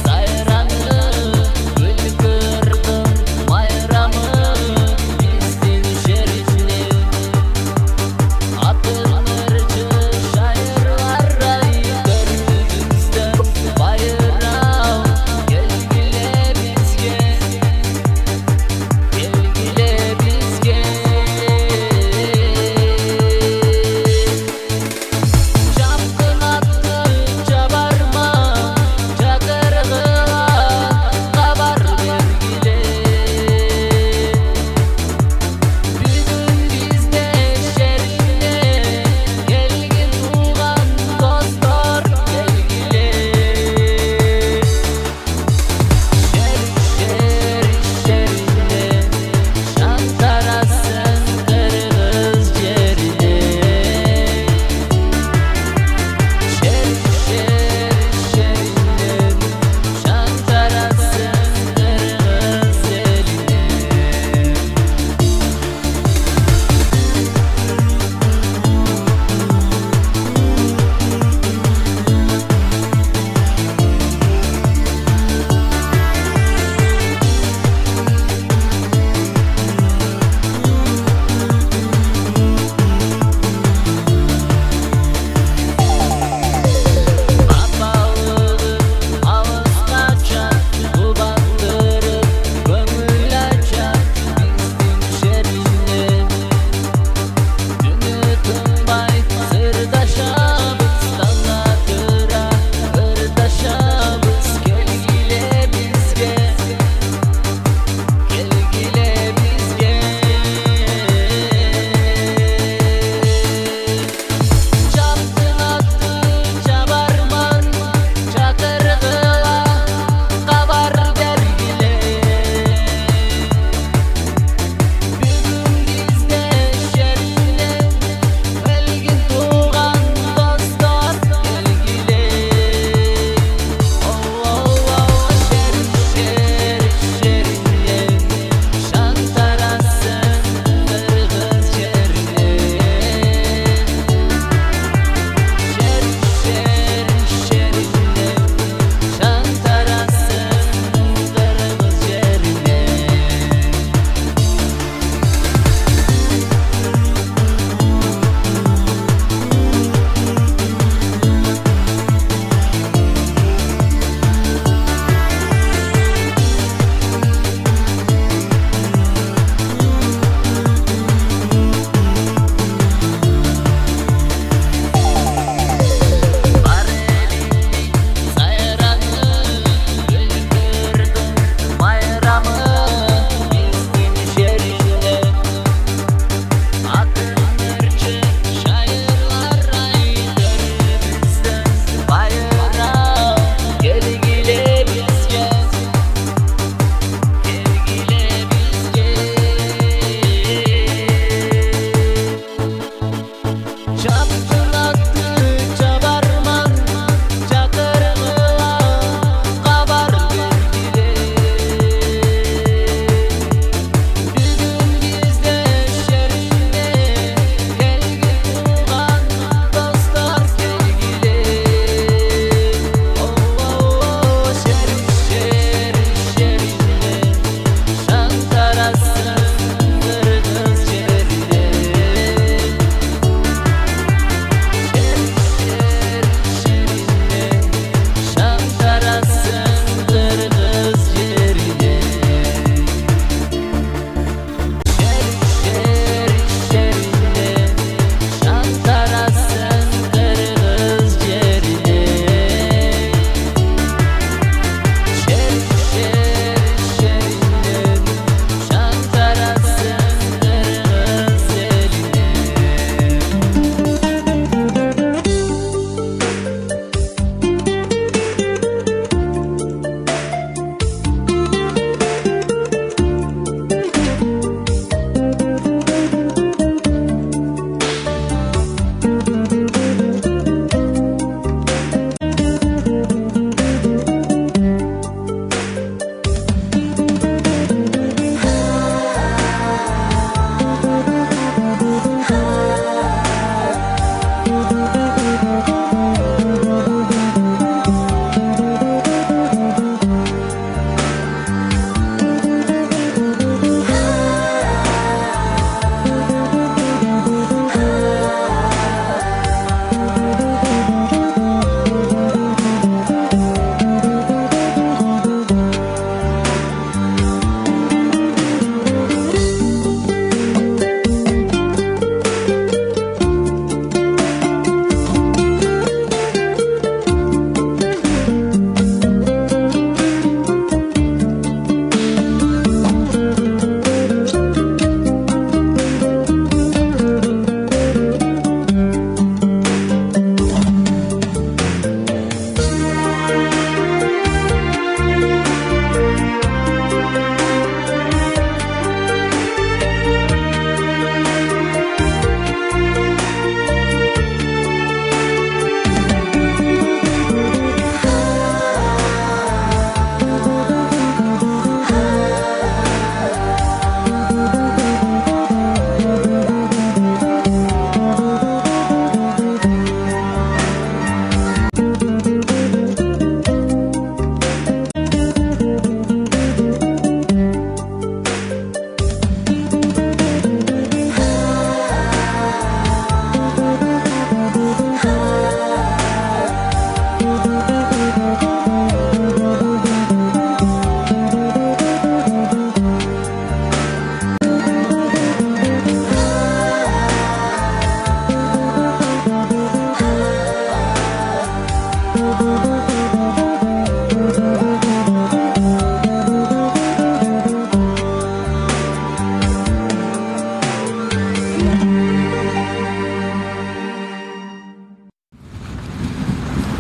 Sayranı gül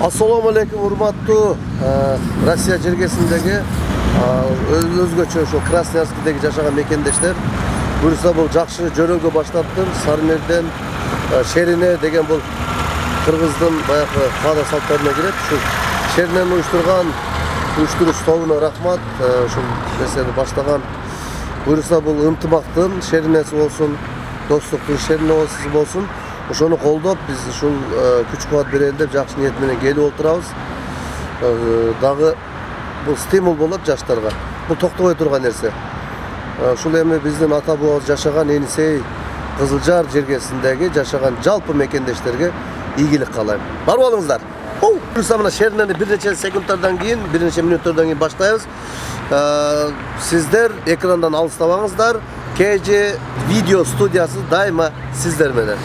Assalamu alaikum, urmattуу Россия жергесиндеги өзгөчө ошо Красноярскидеги жашаган мекендештер. Буюрса бул жакшы жөрөгө баштаптыр. Сармерден Шерине деген бул кыргыздын баягы каада салттарына кирет. Ушу Шеринени уюштуруш тобуна рахмат. Ушул нерсени баштаган буюрса бул ынтымактын Шеринеси болсун, достуктун Шеринеси болсун. Ошону колдоп, биз ушул күч кубат берели деп жакшы ниет менен келип отурабыз. Дагы бул стимул болот жаштарга. Бул токтобой турган нерсе. Ушул эми биздин ата бабабыз жашаган Енисей, Кызылжар жергесиндеги жашаган жалпы мекендештерге ийгилик каалайм. Бар болуңуздар. Буюрса мына Шеринени бир нече секундтардан кийин, бир нече мүнөттөрдөн кийин баштайбыз. Сиздер экрандан алыстабаңыздар. KG видео студиясы дайыма сиздер менен.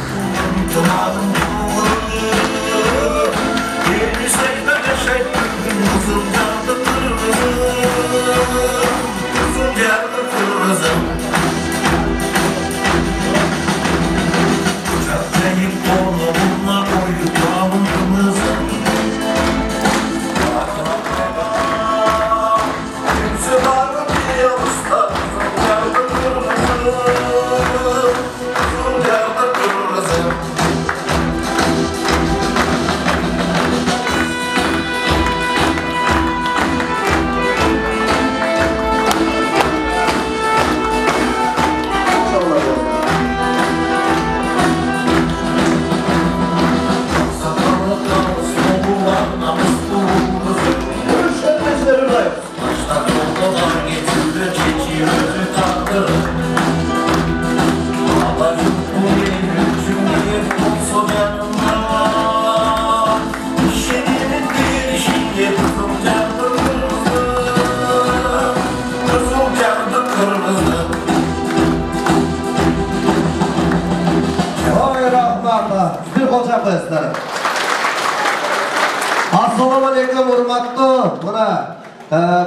Assalamu alaikum, urmattуу. Mına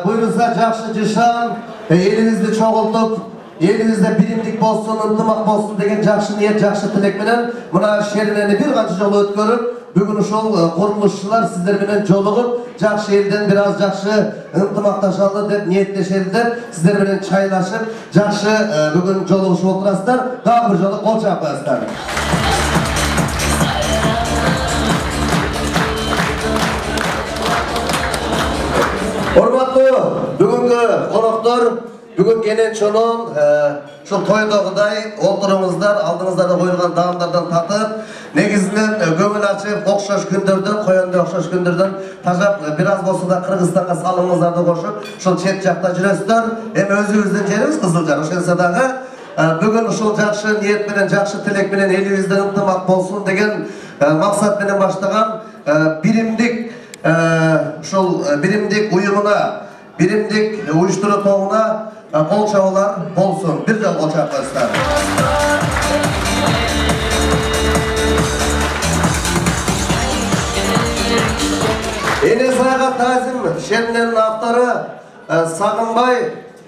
buyursa жакшы жашан, elimizni çoğultup, elimizde bilimlik bolsun, ынтымак bolsun деген жакшы ниет, жакшы тилек менен mına Şerineni bir kança жолу өткөрүп, бүгүн ушул курулушчулар сиздер менен жолугуп, жакшы элден biraz жакшы ынтымакташалы деп ниеттешелдер, сиздер менен чайлашып, жакшы бүгүн жолугушуп отурасыздар. Дагы бир жолу кол чаап коесуздар. Hormatlı, bugünkü konoktор, bugün gelen çolun, şu toydagıday olturumuzlar, aldığınızda da koyulgan dağımlardan tatıp, negizinden gömül açıp, okşaş gündürden, koyanda okşaş gündürden taşap, biraz bolsa da Kırgızstan'a salımızlarda koşup, şu çet jakta jürösüzler, hem özübüzdün jerimiz Kızıljar, oşense dağı, bugün şu jakşı niyet menen, jakşı tilek menen elimizden ынтымак bolsun degen maksat menen başlagan birimdik birimdik uyumuna, birimdik uyuşturu toğuna kol çavalar bolsun. Bir de kol çavalar. Enesay'a tazim Şerinenin avtarı Sagınbay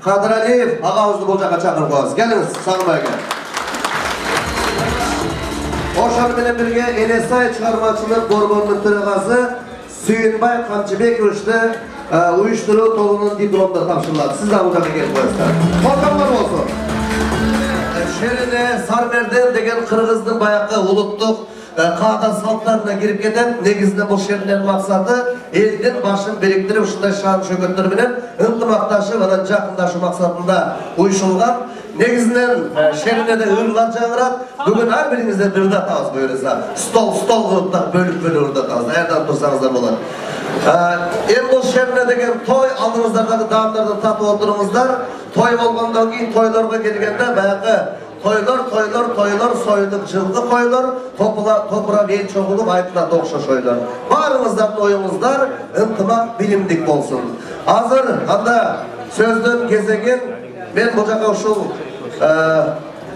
Kadraliyev ağabeyimizni bolcağa çağırıp koyarız. Geliniz Sagınbay'a gel. Oşan bilen birge Enesay çıkarmacılık Gorgon'un tırgası Süyünbay Kamçıbekovич'te uyuşturu toğunun diplomda tapşırıldı. Siz de bu tarafa gelip koyasınlar. Korkanlar olsun. Şerine Sarmerden degen Kırgızdın bayakı uluttuk. Kağıda saltlarına girip giden negizinde bu Şerinenin maksadı elden başın biriktirip uşunday şan şöketlerinin ынтымакташып anan jakındaşı maksatında uyuşulgan. Negizinden Şerine'de ırlar жаңырат. Bugün her birinizde bir de tağız buyurursa. Stol kılıp da bölüp orada tağız. Erden tursanızlar olur. Bu Şerine degen toy aldığınızdaki dağımlardan tatı oldurumuzlar. Toy olgandan keyin toylarga gelgende bayakı toylar soyuluk жылgı koylar. Topura bel çoğulup aytına dokşa şoylar. Barımızdan oyumuzlar ынтымак bilimdik bolsun. Hazır anda sözdün gezegen ben bu jaga uşul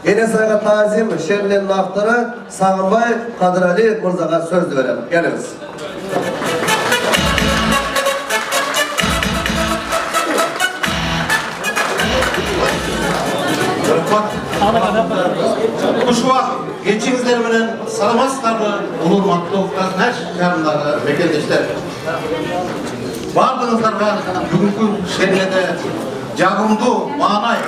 Enesay'a tazim Şerinenin avtarı Sagınbay Kadraliyev Mırzaga söz verelim. Geliniz. Bonsoir. geçiңizdер менен саламатсыздарбы урматтуу Краснояр шаарындагы мекендештер. Бардыгыңыздарга бүгүнкү шермеде жагымдуу маанай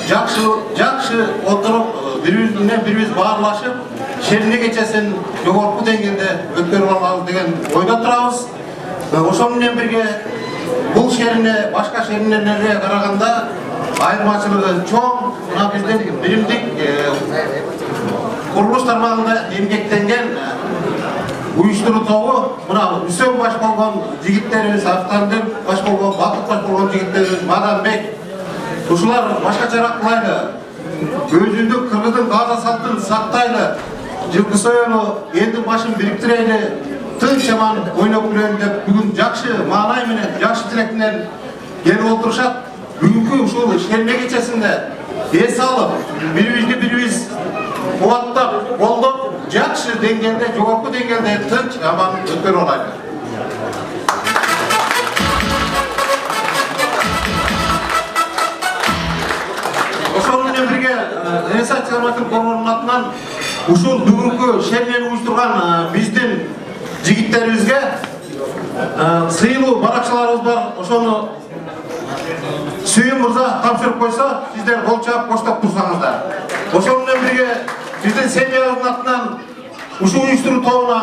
жакшы отуруп бири-бириз менен бири-бириз баарлашып шерне кечесин жогорку деңгээлде өткөрүп алабыз деген ойдо турабыз. Ошол менен бирге бул шерне башка шернелерге караганда айырмачылыгы чоң. Мына биздин биримдик курулуш тармагында эмгектенген уюштуруу тобу, мына Үсен баш болгон жигиттерибиз, Автандыр баш болгон, Бакыт баш болгон жигиттерибиз, Маданбек. Ушулар башкачараак кылайлы, өзүндүк кыргыздын баада салтын сактайлы, жылкы союну элдин башын бириктирели, тынч аман ойноп күлөлү деп бүгүн жакшы маанай менен, жакшы тилек менен келип отурушат. Бүгүнкү ушул шерне кечесинде эс алып, бири-бирибизди бири-бириз кубаттап, колдоп, жакшы деңгээлде, жогорку деңгээлде тынч аман өткөрүп алайлы. Ошол менен бирге Ресат Чарматын Коргоонун атынан ушул бүгүнкү шернени уюштурган биздин жигиттерибизге сыйлуу баракчаларыбыз бар. Ошону Сүйүн мырза тапшырып койсо, сиздер кол чаап коштоп турсаңыздар. Ошол менен бирге биздин семьябыздын атынан ушул уюштуруу тобуна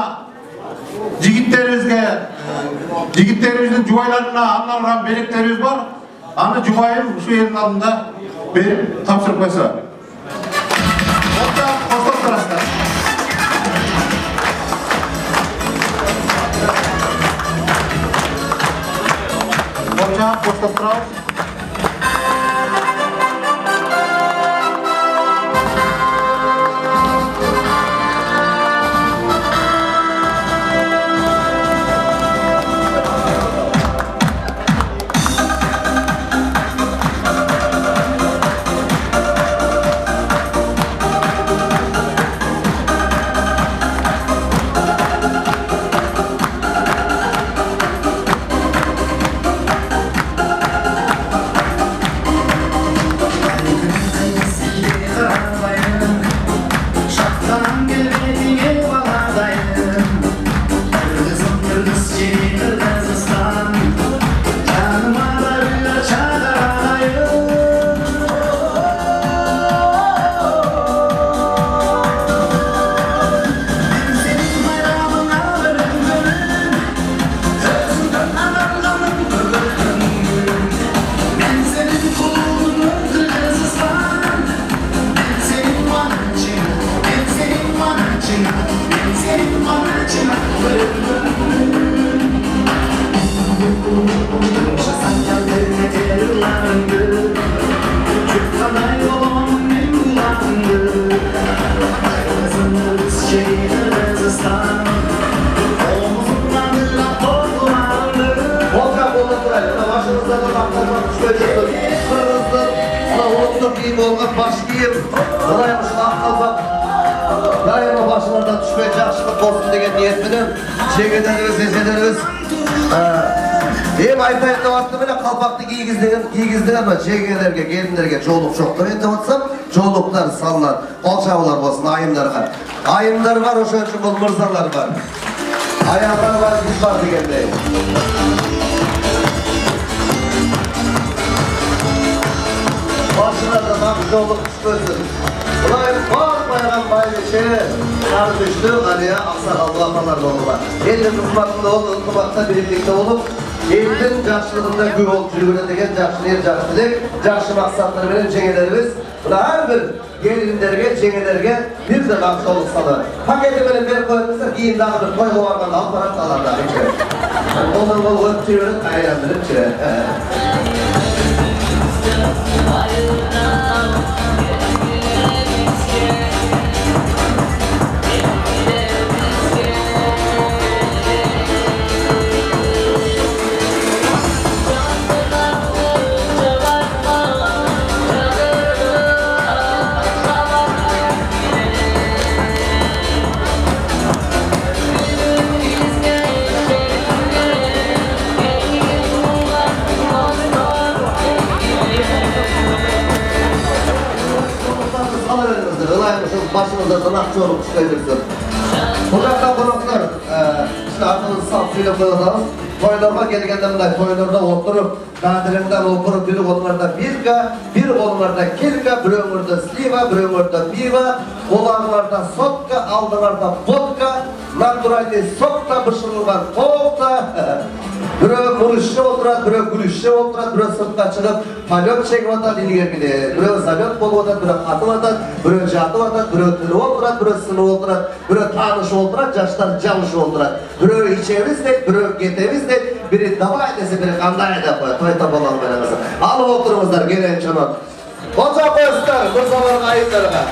жигиттерибиздин жубайларына арналган белектерибиз бар. Аны жубайым ушу элдин алдында берип тапшырып койсо. Кол чаап коштоп турасыздар. Кол чаап коштоп турабыз. Daima başlardan düşmeye jakşılık olsun degen niyet menен çegelerimiz, eselerimiz hem aytayın dep attım ele kalpakты кийгиздеген çegelerge, gelinlerge жоолук жоктор деп атсам, жоолуктар салынат, кол чабуулар болсун айымдарга. Айымдар бар, ошон үчүн бул мырзалар бар. Аялдар бар, биз бар дегендей. Başlardan ak жоолук түшпөсүн. Бұлай байған байлеше, қар düştü, ғалия ақсақалды апалар болуға. Елдің қызматында ол ынтымақта біріктікте болып, елдің жақшылығында көй болып жүргені деген жақшы ниет, жақсы тілек, жақсы мақсаттармен жеңелеріміз. Бұна әрбір келіндерге, жеңелерге бір де мақтаулық салы. Пакетімен беріп қойыңыздар, кейін дағы бір тойға барған алпарат аларда. Қолдан қол өтіп жүріп, айрандырып жүріп. ынакчылык иштей берсин. Бул жакта конокторlar артын сап сүйлөп коёбуз. Toylarga gelgende mınday toylarda oturup, nadirinden oturup, bir kollarda birka, bir kollarda kirka, bir ömürde sliva, bir ömürde piva, olanlarda sotka, aldılarda vodka, naturalni sokta, bışırılgan kovta, bir muruşçu oturat, bir gülüşçü oturat, bir sırtka çıkıp, palyot çekip atat ilgili, bir zalyot bolu atat, bir atıp atat, bir jatıp atat, bir tülü oturat, bir sını oturat, bir tanışı oturat, yaşlar calışı oturat, bir içeviz deyip, bir geteviz deyip, biri davay dese, biri kanday da koyar, toy tabalan veremezsin. Alıp oturumuzlar, gelen çoğun. Koca koyuslar, mırzaların ayıplarına.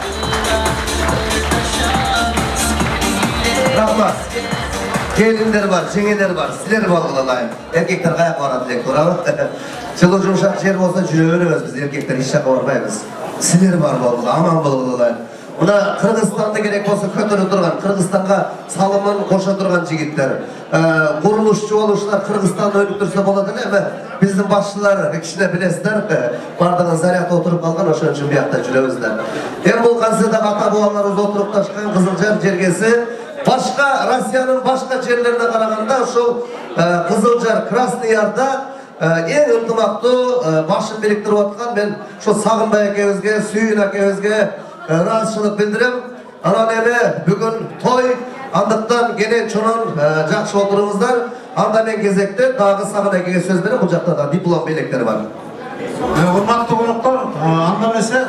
Rahmat. Gelinler var, jengeler var, sizler balgılalayın. Erkekler kayak var adilek, doğru. Çılıq жұмшақ жер болса жүре береміз біз еркектер еш жаққа бармаймыз. Сіздер бар балгыла, аман балгылайын. Мына Қырғызстанды керек болса көтеріп тұрған, Қырғызстанға салымын қоша тұрған жігіттер. Құрылысшы болушылар Қырғызстанды өліп тұрса болады ме? Біздің басшылар кішіне білесіздер, бардығын заряд отырып қалған, ошон үшін бияқта жүреміздер. Бұл концертаға ата бабаларымыз отырып ташқан Қызылжар жергесі башқа Россияның башқа жерлеріне қарағанда ошол Қызылжар Красный Ярда ең ынтымақты башын біріктіріп отқан мен шо Сағынбай екеуізге, Сүйін екеуізге разышылық білдірем. Анан эми бүгін той, андықтан генен чонон жақшы отырыңыздар. Анда мен кезекте дағы Сағын екеуге сөз берем, бұл жақта да диплом белектері бар. Урматтуу коноктор, анда эмесе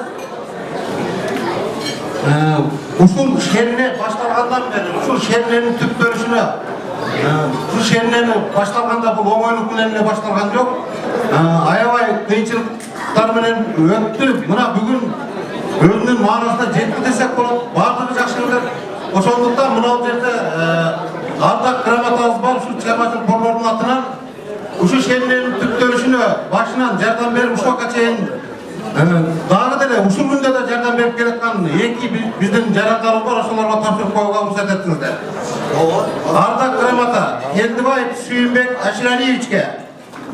ушул шерине башталгандан бери, ушул шериненин түптөрүшүнө, ушул шеринени башталганда бул оңойлук менен эле башталган жок. Аябай кыйынчылыктар менен өттү. Мына бүгүн өзүнүн маанасына жетти десек болот. Бардыгы жакшы эле. Ошондуктан мына жерде ардак грамотабыз бар, ушул чыгармачылык борлордун атынан ушул шериненин түптөрүшүнө башынан жардам берип ушуга чейин дагы деле ушул күндө да жардам берип келаткан эки биздин жарандарыбыз бар, ошолорго тапшырып коюуга уруксат этиңиздер. Ардак грамота Келдибаев Сүйүнбек Аширалиевичке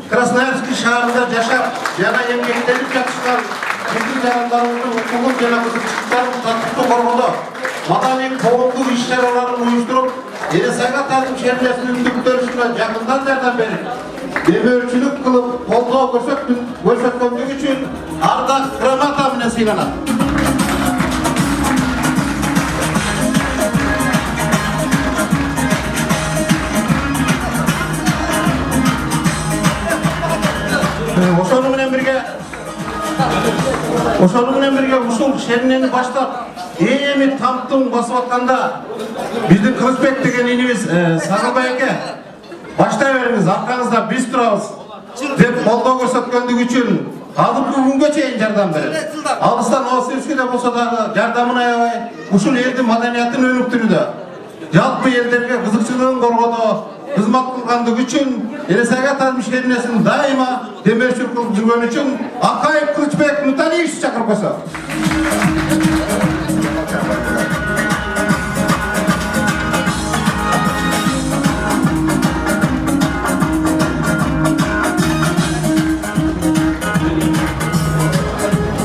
Красноярский шаарында жашап жана эмгектенип жатышкан биздин жарандарыбыздын укугун жана кызыкчылыктарын тартиптүү коргоодо маданий коомдук иш-чараларын уюштуруп, Элесайга Тазым шеринесинин түптөрүшүнө жакындан жардам берип, демөөрчүлүк кылып, колдоо көрсөткөндүгү үчүн ардак грамота менен сыйланат. Ошону менен бирге ушул шеринени баштап эми тамтың басып атканда биздин Кылычбек деген инибиз Сагынбай эке баштай бериңиз, аркаңызда биз турабыз деп колдоо көрсөткөндүгү үчүн азыркы күнгө чейин жардам берет. Алыстан Новосибирскиде болсо дагы жардамын аябай ушул элдин маданиятын өнүктүрүүдө, жалпы элдерге кызыкчылыгын коргоодо кызмат кылгандыгы үчүн Элесайга Тазым шеринесин дайыма демөөрчүлүк кылып жүргөнү үчүн Акаев Кылычбек Нуталиевичти чакырып койсо.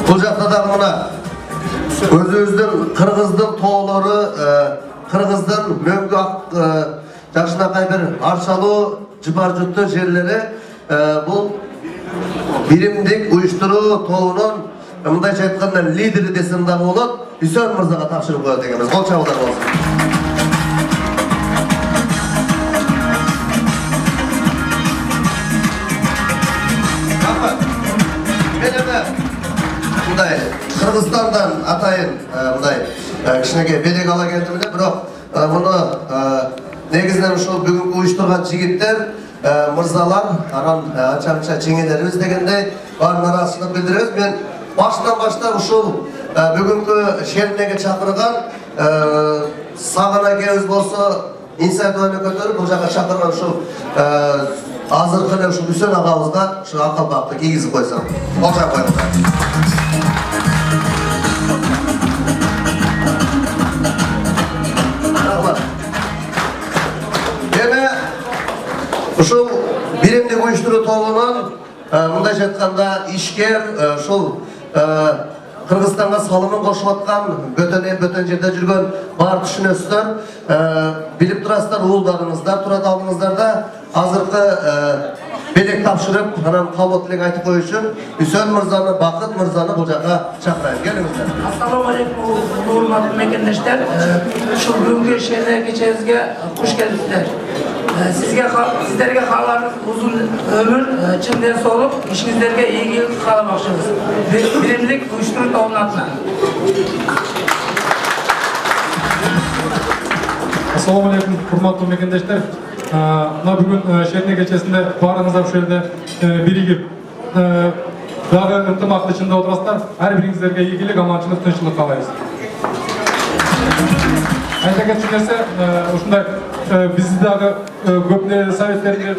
Бул жакта дагы мына өзүбүздүн кыргыздын тоолору, кыргыздын мөңгү жакшынакай бир арчалуу жыпар жуттуу жерлери бул биримдик уюштуруу тобунун мындайча айтканда лидери десем дагы болот, Үсөн мырзага тапшырып коет экенбиз. Кол чабуулдар болсун. Мындай Кыргызстандан атайын мындай кичинекей белек ала келдим эле, бирок муну негизинен ушул бүгүнкү уюштурган жигиттер, мырзалар, анан анча-мынча жеңелерибиз дегендей баарын ыраазычылык билдиребиз. Мен баштан баштап ушул бүгүнкү шеринеге чакырган Сагын экебиз болсо инициативаны көтөрүп бул жака чакырган ушул азыркы эле ушул Үсөн агабызга ушул акылбакты кийгизип койсом. Окшап коюңуздар. Ушул биримдик уюштуруу тобунун мындайча айтканда ишкер ушул Kırgızstan'a salımın koşulatkan, böten jerde жүрген бар düşünösler, bilip durasızlar, uğuldarınızlar, turadağınızlar da azırkı belek tapşırıp, kabul tilek aytıp koyu üçün Hüseyin Mırza'nı, Bakıt Mırza'nı bu jağa çakırayım. Gelinizler. Assalamu alaikum, hurmatlı mekendeşler. Şu bugünkü şehirler geçenizge hoş geldinizler. Sizlerge kalanız uzun ömür, çimden solup, işinizlerge iyi gelip kalamakçınız. Bilimlik uyuşturucu tohumlatma. Assalamu alaikum, hurmatlı mekendeşler. Bugün şehirler geçesinde barınızda bu şehirde birigip dağı ıntımaklı içinde oturasızlar. Her birinizlerge ilgilik, amançılık, tınçılık kalayız. Ayta geçirse, uşunday bizi dağı köpne sovetlerinde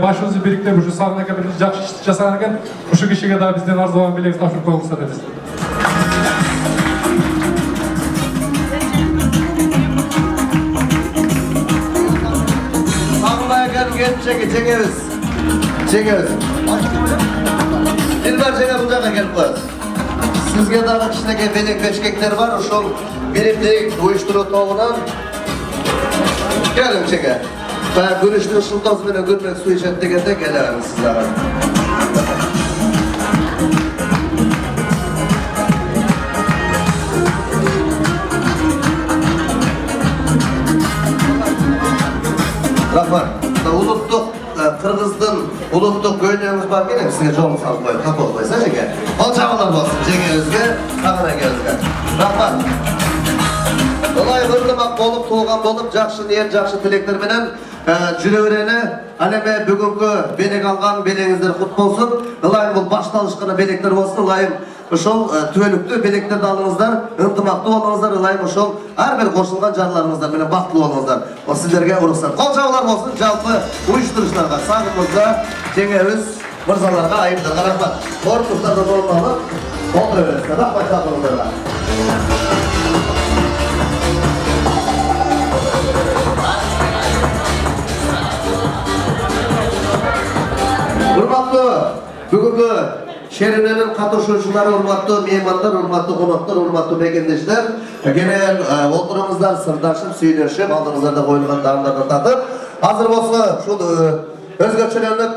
başımızı biriktirip şu sağına kadar жақсы жасаған ekan, şu kişiye daha bizden arzulan bileğiz tavşır koyulsa dediniz. Çekeriz. Dilber Cenab bu jağa gelip koyarız. Sizge daha kişinege belek beşkekler var, uşul birimlik uyuşturucu toğunan gelin çeke. Ben görüştüğü sultaz bile görmek su içet degende gelelim sizlere. Rahman, uluttuk, Kırgız'dan uluttuk göğünlerimiz var gene size jolunu salıp koyup kapı olup koysa jeke. Ol çağılar olsun jekerizge, sağına gelizge. Rahman, olay hırlımak olup, tuğgan olup, jakşı niyen, jakşı tilekler menen jürevereni, aleme bugünkü belek algan beleğinizler kut bolsun. Ilayım bu baştalışkana belekler olsun, ilayım uşul tüvelüktü beleklerdi alыңızдар, ынтымақты болыңыздар, ilayım uşul her bir koşulgan canlarınızlar, menen baktlı olыңızдар. O sizlerge uruksan. Kol çağılar olsun, jalpı uyuşturuşlarga, sağımızda jengemiz mırzalarga ayımdırga rahmat. Korkuslardan olmalı, oldu öylesine, rahmat çağırınızlarga. Hurmatlı, bugünkü şehirlerin katılışçıları, hurmatlı mehmanlar, hurmatlı konaklar, hurmatlı mekendeşler, genel oturumuzlar, sırdaşım, süyleşim, aldığınızlarda koyulgan dağımlardan tatıp, hazır olsa şu özgöçelenlik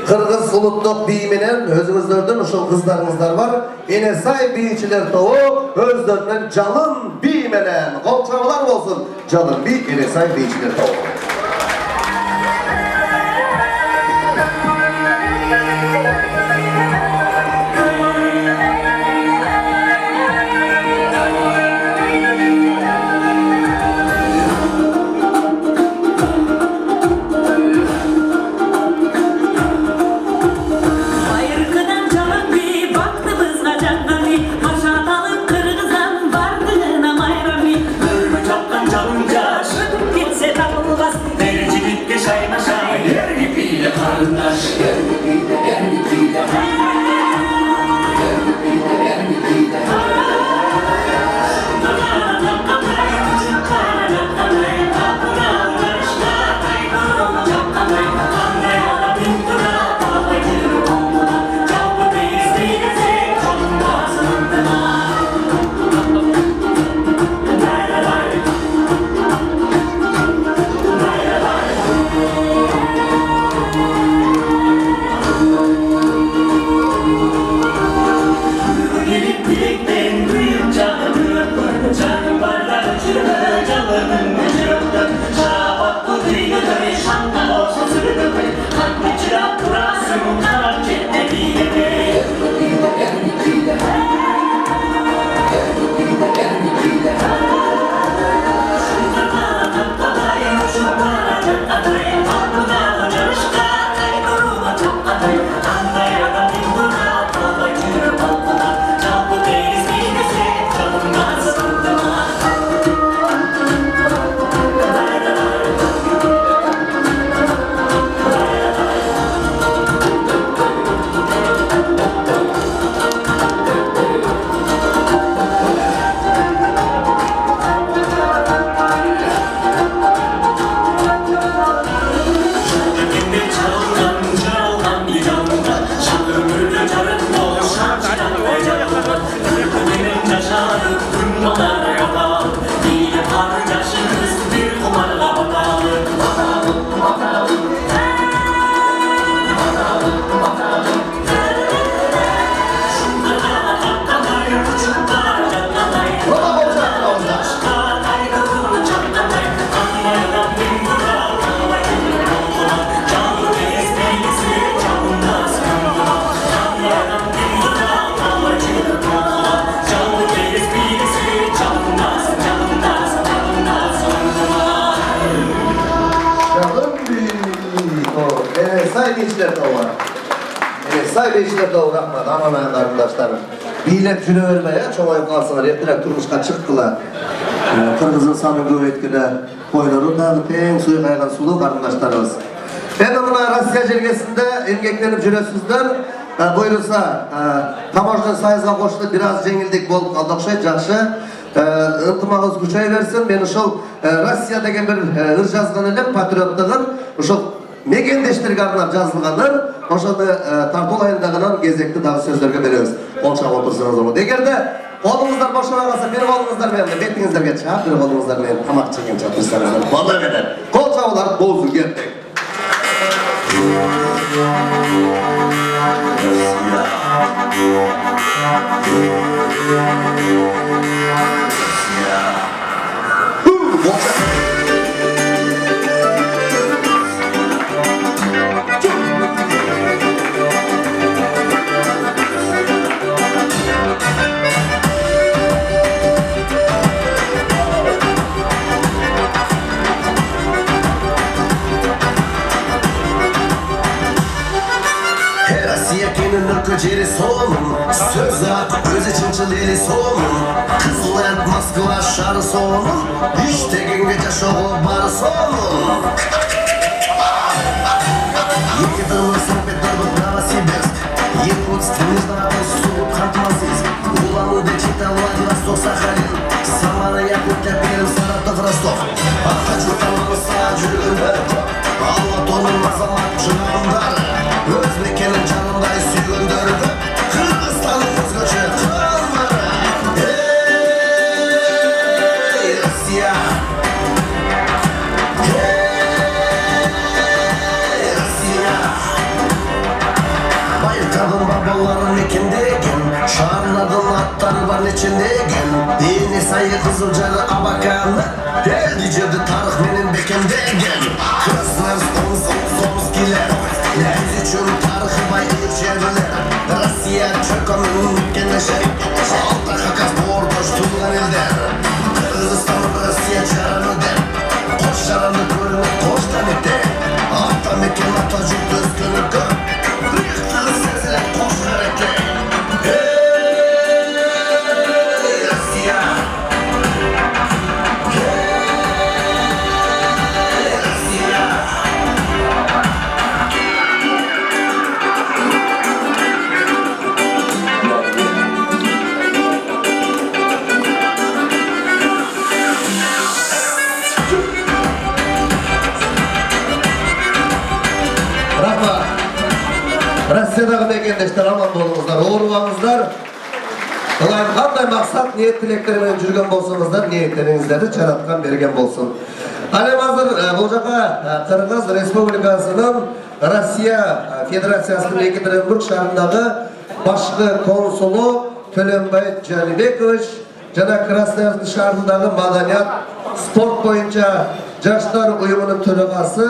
Kırgız uluttuk biyiminen özümüzlerden uşul kızlarımızlar var. Enesay biyiciler toğu özlerinden calın biyimenen. Kolçavalar olsun. Calın biy, Enesay biyiciler toğu. say beyçiler tavuğa. Evet, say beyçiler tavuğa rahmat, aman arkadaşlarım. Bilet jüne vermeye, çoğayıp kalsınlar, ertirek turmuşka çıktılar. Kırgızın sanı göbetkide koyları da teң suyu kaygan sulu karındaşlarımız. Endi mına Rossiya jergesinde emgeklenip jüresizler. Buyursa, taможня sayızga koştu, biraz жеңилдик bolup kaldı okşayt, жақшы. Ынтымагыбыз күчөйберсин. Men ошол Россия деген bir ыр жазган элем, патриоттугун ошол мекендештерге арнап жазылганын, ошону тартуулайындагынан кезекти дагы сөздөргө беребиз. Кол чагып отурсаңыздар болот. Эгерде колуңуздар бошобой калса, бир колуңуздар менен бетиңиздерге чаап, бир колуңуздар менен тамак жегенче отурсаңыздар боло берет. Кол чабуулар болсун кеттик. Jeri sonum, söz at, öz için çıleli sonum. Kızılet, Moskva şarı sonum, işte genge şoğu barı sonum. Екатеринбург, Санкт-Петербург, Новосибирск, Якутск, Нижний Суд, Ханты-Мансийск, Улан-Удэ, Чита, Владивосток, Сахалин, Самара, Якутия, Пермь, Саратов, Ростов. Хочу танымаса жүргендер көп, Алматының азамат жырындары, өз мекенін жанындай сүйгендер көп, Кыргызстанның өзгөчө кырандары. Эй, Россия! Bayırkadın babaların mekendegen, şarladın atları var neçendegen. Dini sayı Kızılcalı abakanı, geldi cedi tarih menin bekendegen. Krasnoyarsk, Omsk giler, biz üçün tarihı bay ülçeriler. Rossiya çökümünün mükemmeşer, Alta Hakaz bordoş tulgan elder. Kırgızistan Rossiya çarını der, koş çarını görünür koştan ete. Ata meken ata jurt özgünü gör. Rossiyadagi mekendeshlar aman bo'lingizlar, o'g'irlangizlar. Ular qanday maqsad, niyat tileklar bilan yurgan bo'lsangizlar, niyatlaringizlarni charatgan bergan bo'lsin. Ana hozir bu yoqqa Qirg'iz Respublikasining Rossiya Federatsiyasining Ekaterinburg shahridagi boshqa konsuli To'lanbay Janibekovich jana Krasnoyarsk shahridagi madaniyat, sport bo'yicha yoshlar uyumining төрағасы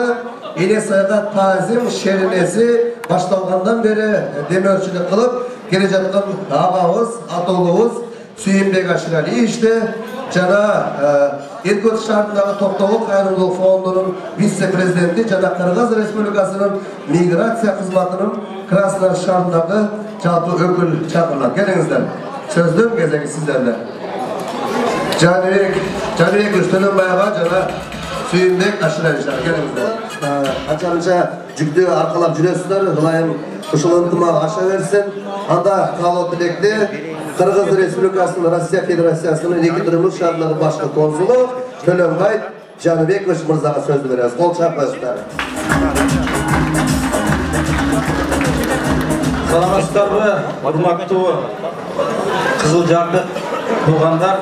Enesaygat Tazim Şerinesi başlangandan beri demirçilik kılıp gele жатқан ağabeyimiz, atolumuz Süyinbek Aşırali işte jana Erköt şartındagi To'xtag'ut Qayrulloh fondining vitse-prezidenti jana Qirg'iz Respublikasining migratsiya xizmatining Krasnoyarsk shahridagi jalpi o'kil chaqiriladi. Kelingizlar. So'zlim gezegi sizlarda. Janibek To'lanbayga jana Süyinbek Aşırali kelingizlar. Qancha жүкті арқалап жүресіздер, Құлайым ушул ынтымақ аша берсин. Анда қалу тілекте Қырғыз Республикасының Россия Федерациясының Екатеринбург шаарындагы башкы консулу Төлөнбай Жаныбекович мырзага сөздү беребиз. Кол чапыңыздар. Саламатсыздарбы, урматтуу кызыл жардык туугандар,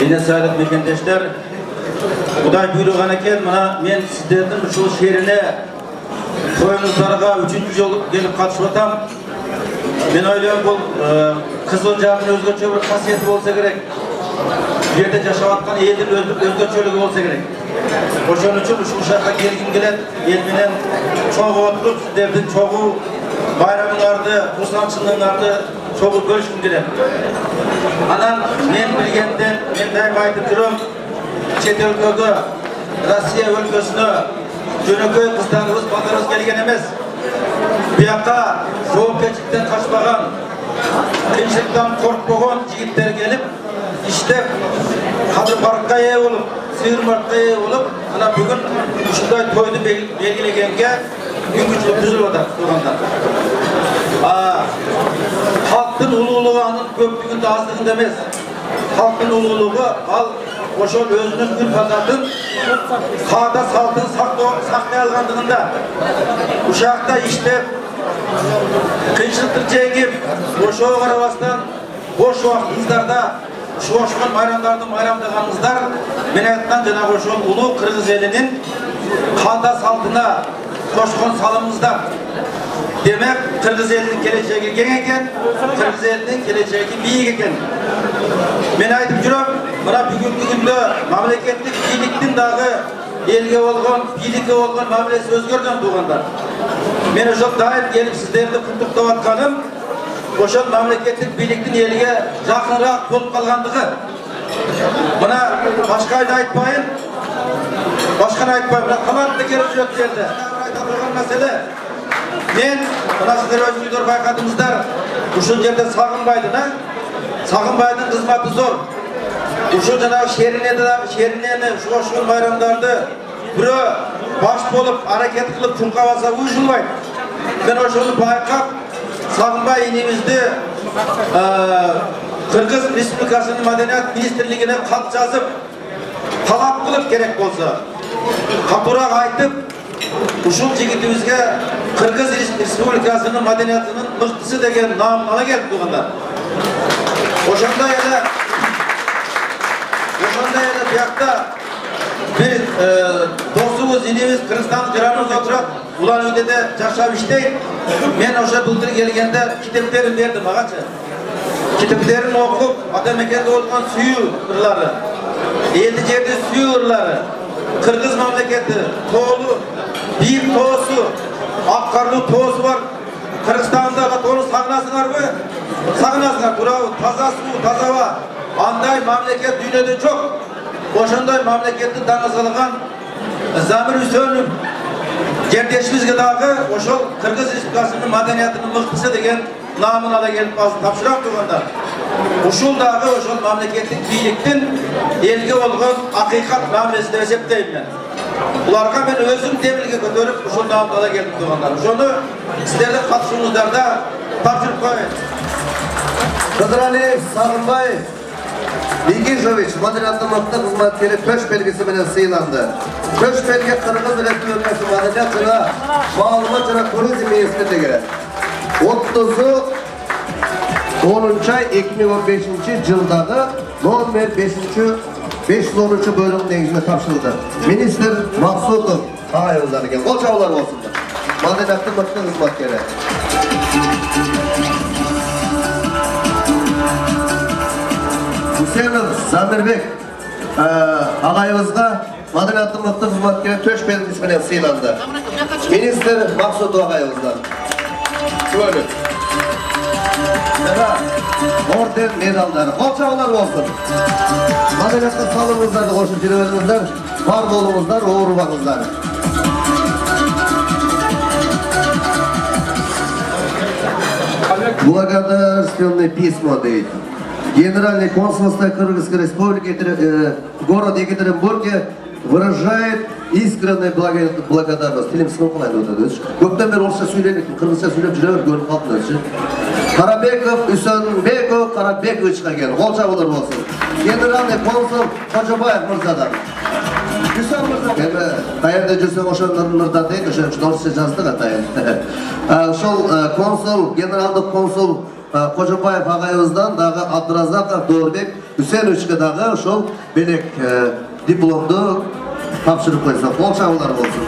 Enesaylık mekендештер. Құдай бұйырған екен, мына мен сіздердің ушул шерине тойыңыздарға 3-ші жол келіп қатысып жатам. Мен ойлаймын, бұл Қызыл Жардың өзгөчө бір қасиеті болса керек. Жерде жашап жатқан елдің өзгөчөлүгү болса керек. Ошон үчүн ушул шаарга келгим келет. Ел менен чогуу отуруп, сиздердин чогуу байрамыңарды, курсанчылыгыңарды чогуу көрүшкүм келет. Анан мен билгенден мен дайым айтып жүрөм. Çet өлкөгө, Россия өлкөсүнө жөнөкөй кыздарыбыз, балдарыбыз келген эмес. bu yoqqa jo'pechikdan qochmagan, qiyinchilikdan qo'rqmagan yigitlar kelib, ishlab, qadr barqqa ega bo'lib, siyirmarqqa ega bo'lib, ana bugun shunday to'yni belgilaganga güçlü tuziladi turganda. Halkın ululuğunun köplüğünde azlığında emas. Halkın ululuğu al oşol özünün bir fatatın qada saltın saqlay algandığında uşaqda işlep qiyinchilikdir jengip oşo qarabasdan boş vaqtingizlarda şu oşgan bayramlarni bayramlaganingizlar men aytgan jana oşol ulug' Qirg'iz elining qada saltına qo'shgan salımızdan. Demek Qirg'iz elining kelajagi keng ekan, Qirg'iz elining kelajagi buyuk ekan. Men aytib juram, mana bugungi kunda mamlakatlik biylikning dag'i elga bo'lgan, biylikka bo'lgan mamlakati o'zgargan tuğanlar. Men o'sha doim kelib sizlarni qutlaqlayotganim, o'sha mamlakatlik biylikning elga yaqinroq bo'lib qolganligi. Mana boshqani aytmayın. Başkan aytmayın. Qamatda kelib o'tdi. Aytadigan masala men mana sizlar o'zingizlar bayqadingizlar. O'sha yerda Sag'inbaydi-da. Sag'inbayning xizmati zo'r. O'sha janob Sheriniyani shu bayramlarda biri bosh bo'lib harakat qilib chunqab olsa uyushilmaydi. Men o'shani bayqab Sag'inbay inimizni Qirg'iz Respublikasining Madaniyat Ministrligine xat yozib talab qilib kerak bo'lsa qattiqroq aytib ushul yigitimizga Qirg'iz Respublikasining madaniyatining mixtisi degan nomni ola kelib turganlar. O'shanda yana bu yoqda bir do'stimiz inimiz Qirg'iziston jiranimiz o'tirib, ular uyda yashab ishlaydi. Men o'sha bildirib kelganda kitoblarini berdim og'acha. Kitoblarini o'qib, otamekanda bo'lgan suyuqlari, eldi yerda suyuqlari, Qirg'iz mamlakati, to'g'ri, bir to'su, oqqarli to'su var. Qirg'izistonda to'g'ri saqlasizlarmi? Saqlasizlar, turib, toza suv, toza havo. Anday mamlakat dunyoda yo'q. O'shanday mamlakatni dang'azalagan Zamir Husaynov Gerdeşimizge dağı o'sha Qirg'iz Respublikasining madaniyatining mixtisi degan nomini ola kelib topshiriq turganda. Ushul dağı o'sha mamlakatlik biylikdan elga bo'lgan haqiqat ma'nosida deb hisoblayman. Ularga men o'zim temirga ko'tarib ushul nomini ola kelib turganlar. Shuni sizlarga qatnashingizlarda topshirib qo'yaman. Qadrli Sag'inbay Nigizovich madaniyatni maqta xizmatkari To'sh belgisi bilan siylandi. To'sh belgi Qirg'iz Respublikasi madaniyat va ma'lumot va turizm ministrligi 30-10-ay 2015-yildagi nomer 510 bölüm negizinde topshirildi. Ministr Maqsudov Ağayozlarga qo'lchavlar bo'lsin. Madaniyatni maqta xizmatkari. Husaynov Zamirbek Ağayozga madaniyatni maqta xizmatkari To'sh belgisi bilan siylandi. Ministr Maqsudov Ağayozdan. Şöyle. Orden medalları, qo'lchavlar olsun. Madaniyatga salımızlarni qo'shib jireveringizlar, var bo'lingizlar, o'g'irlangizlar. Благодарственное письмо deydi. Генеральный консульство Кыргызской Республики город Екатеринбурге выражает искреннюю благодарность. Телемсін қолайды өтеді. Көптен бері орысша сөйлейді, қырғызша сөйлеп жүрер, көріп қалдыңыз. Карабеков, Үсенбеков, Карабековичқа келді. Қолшабылар болсын. Генеральный консул Қожабаев мырзадан. Үсен мырза. Тайырда жүрсе ошон нұрда дейді, ошон орысша жаздық атайын. Шол консул, генералдық консул Қожабаев ағайымыздан дағы Абдуразақов Дорбек Үсеновичке дағы шол белек дипломды тапшырып қойса, қолшабылар болсын.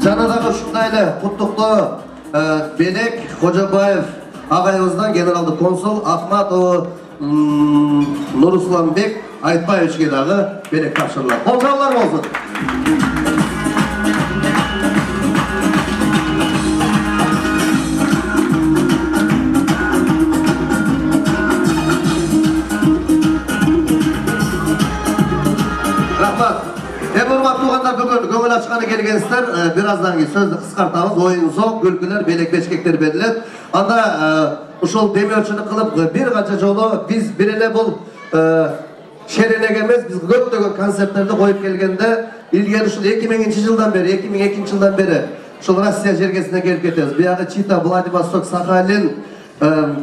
Жаңадағы шындайлы құттықты белек Қожабаев ағайымыздан генералды консул Ахматов Нұрисланбек Айтбаевичке дағы белек тапшырылар. Қолшабылар болсын. Uşaklar bugün köngül açkany gelgensizler. Birazdan ki sözü kıskartabız. Oyun soğuk, gülküler, belek beşkekler belirlet. Anda uşul demeçilik kılıp bir kança jolu biz birine bul şerine gelmez. Biz köptөгөн konsertlerde koyup gelgende ilgili uşul 2000 yıldan beri, 2002 yıldan beri uşul Rossiya jergesine gelip ketебиz. Buyagы Чита, Владивосток, Сахалин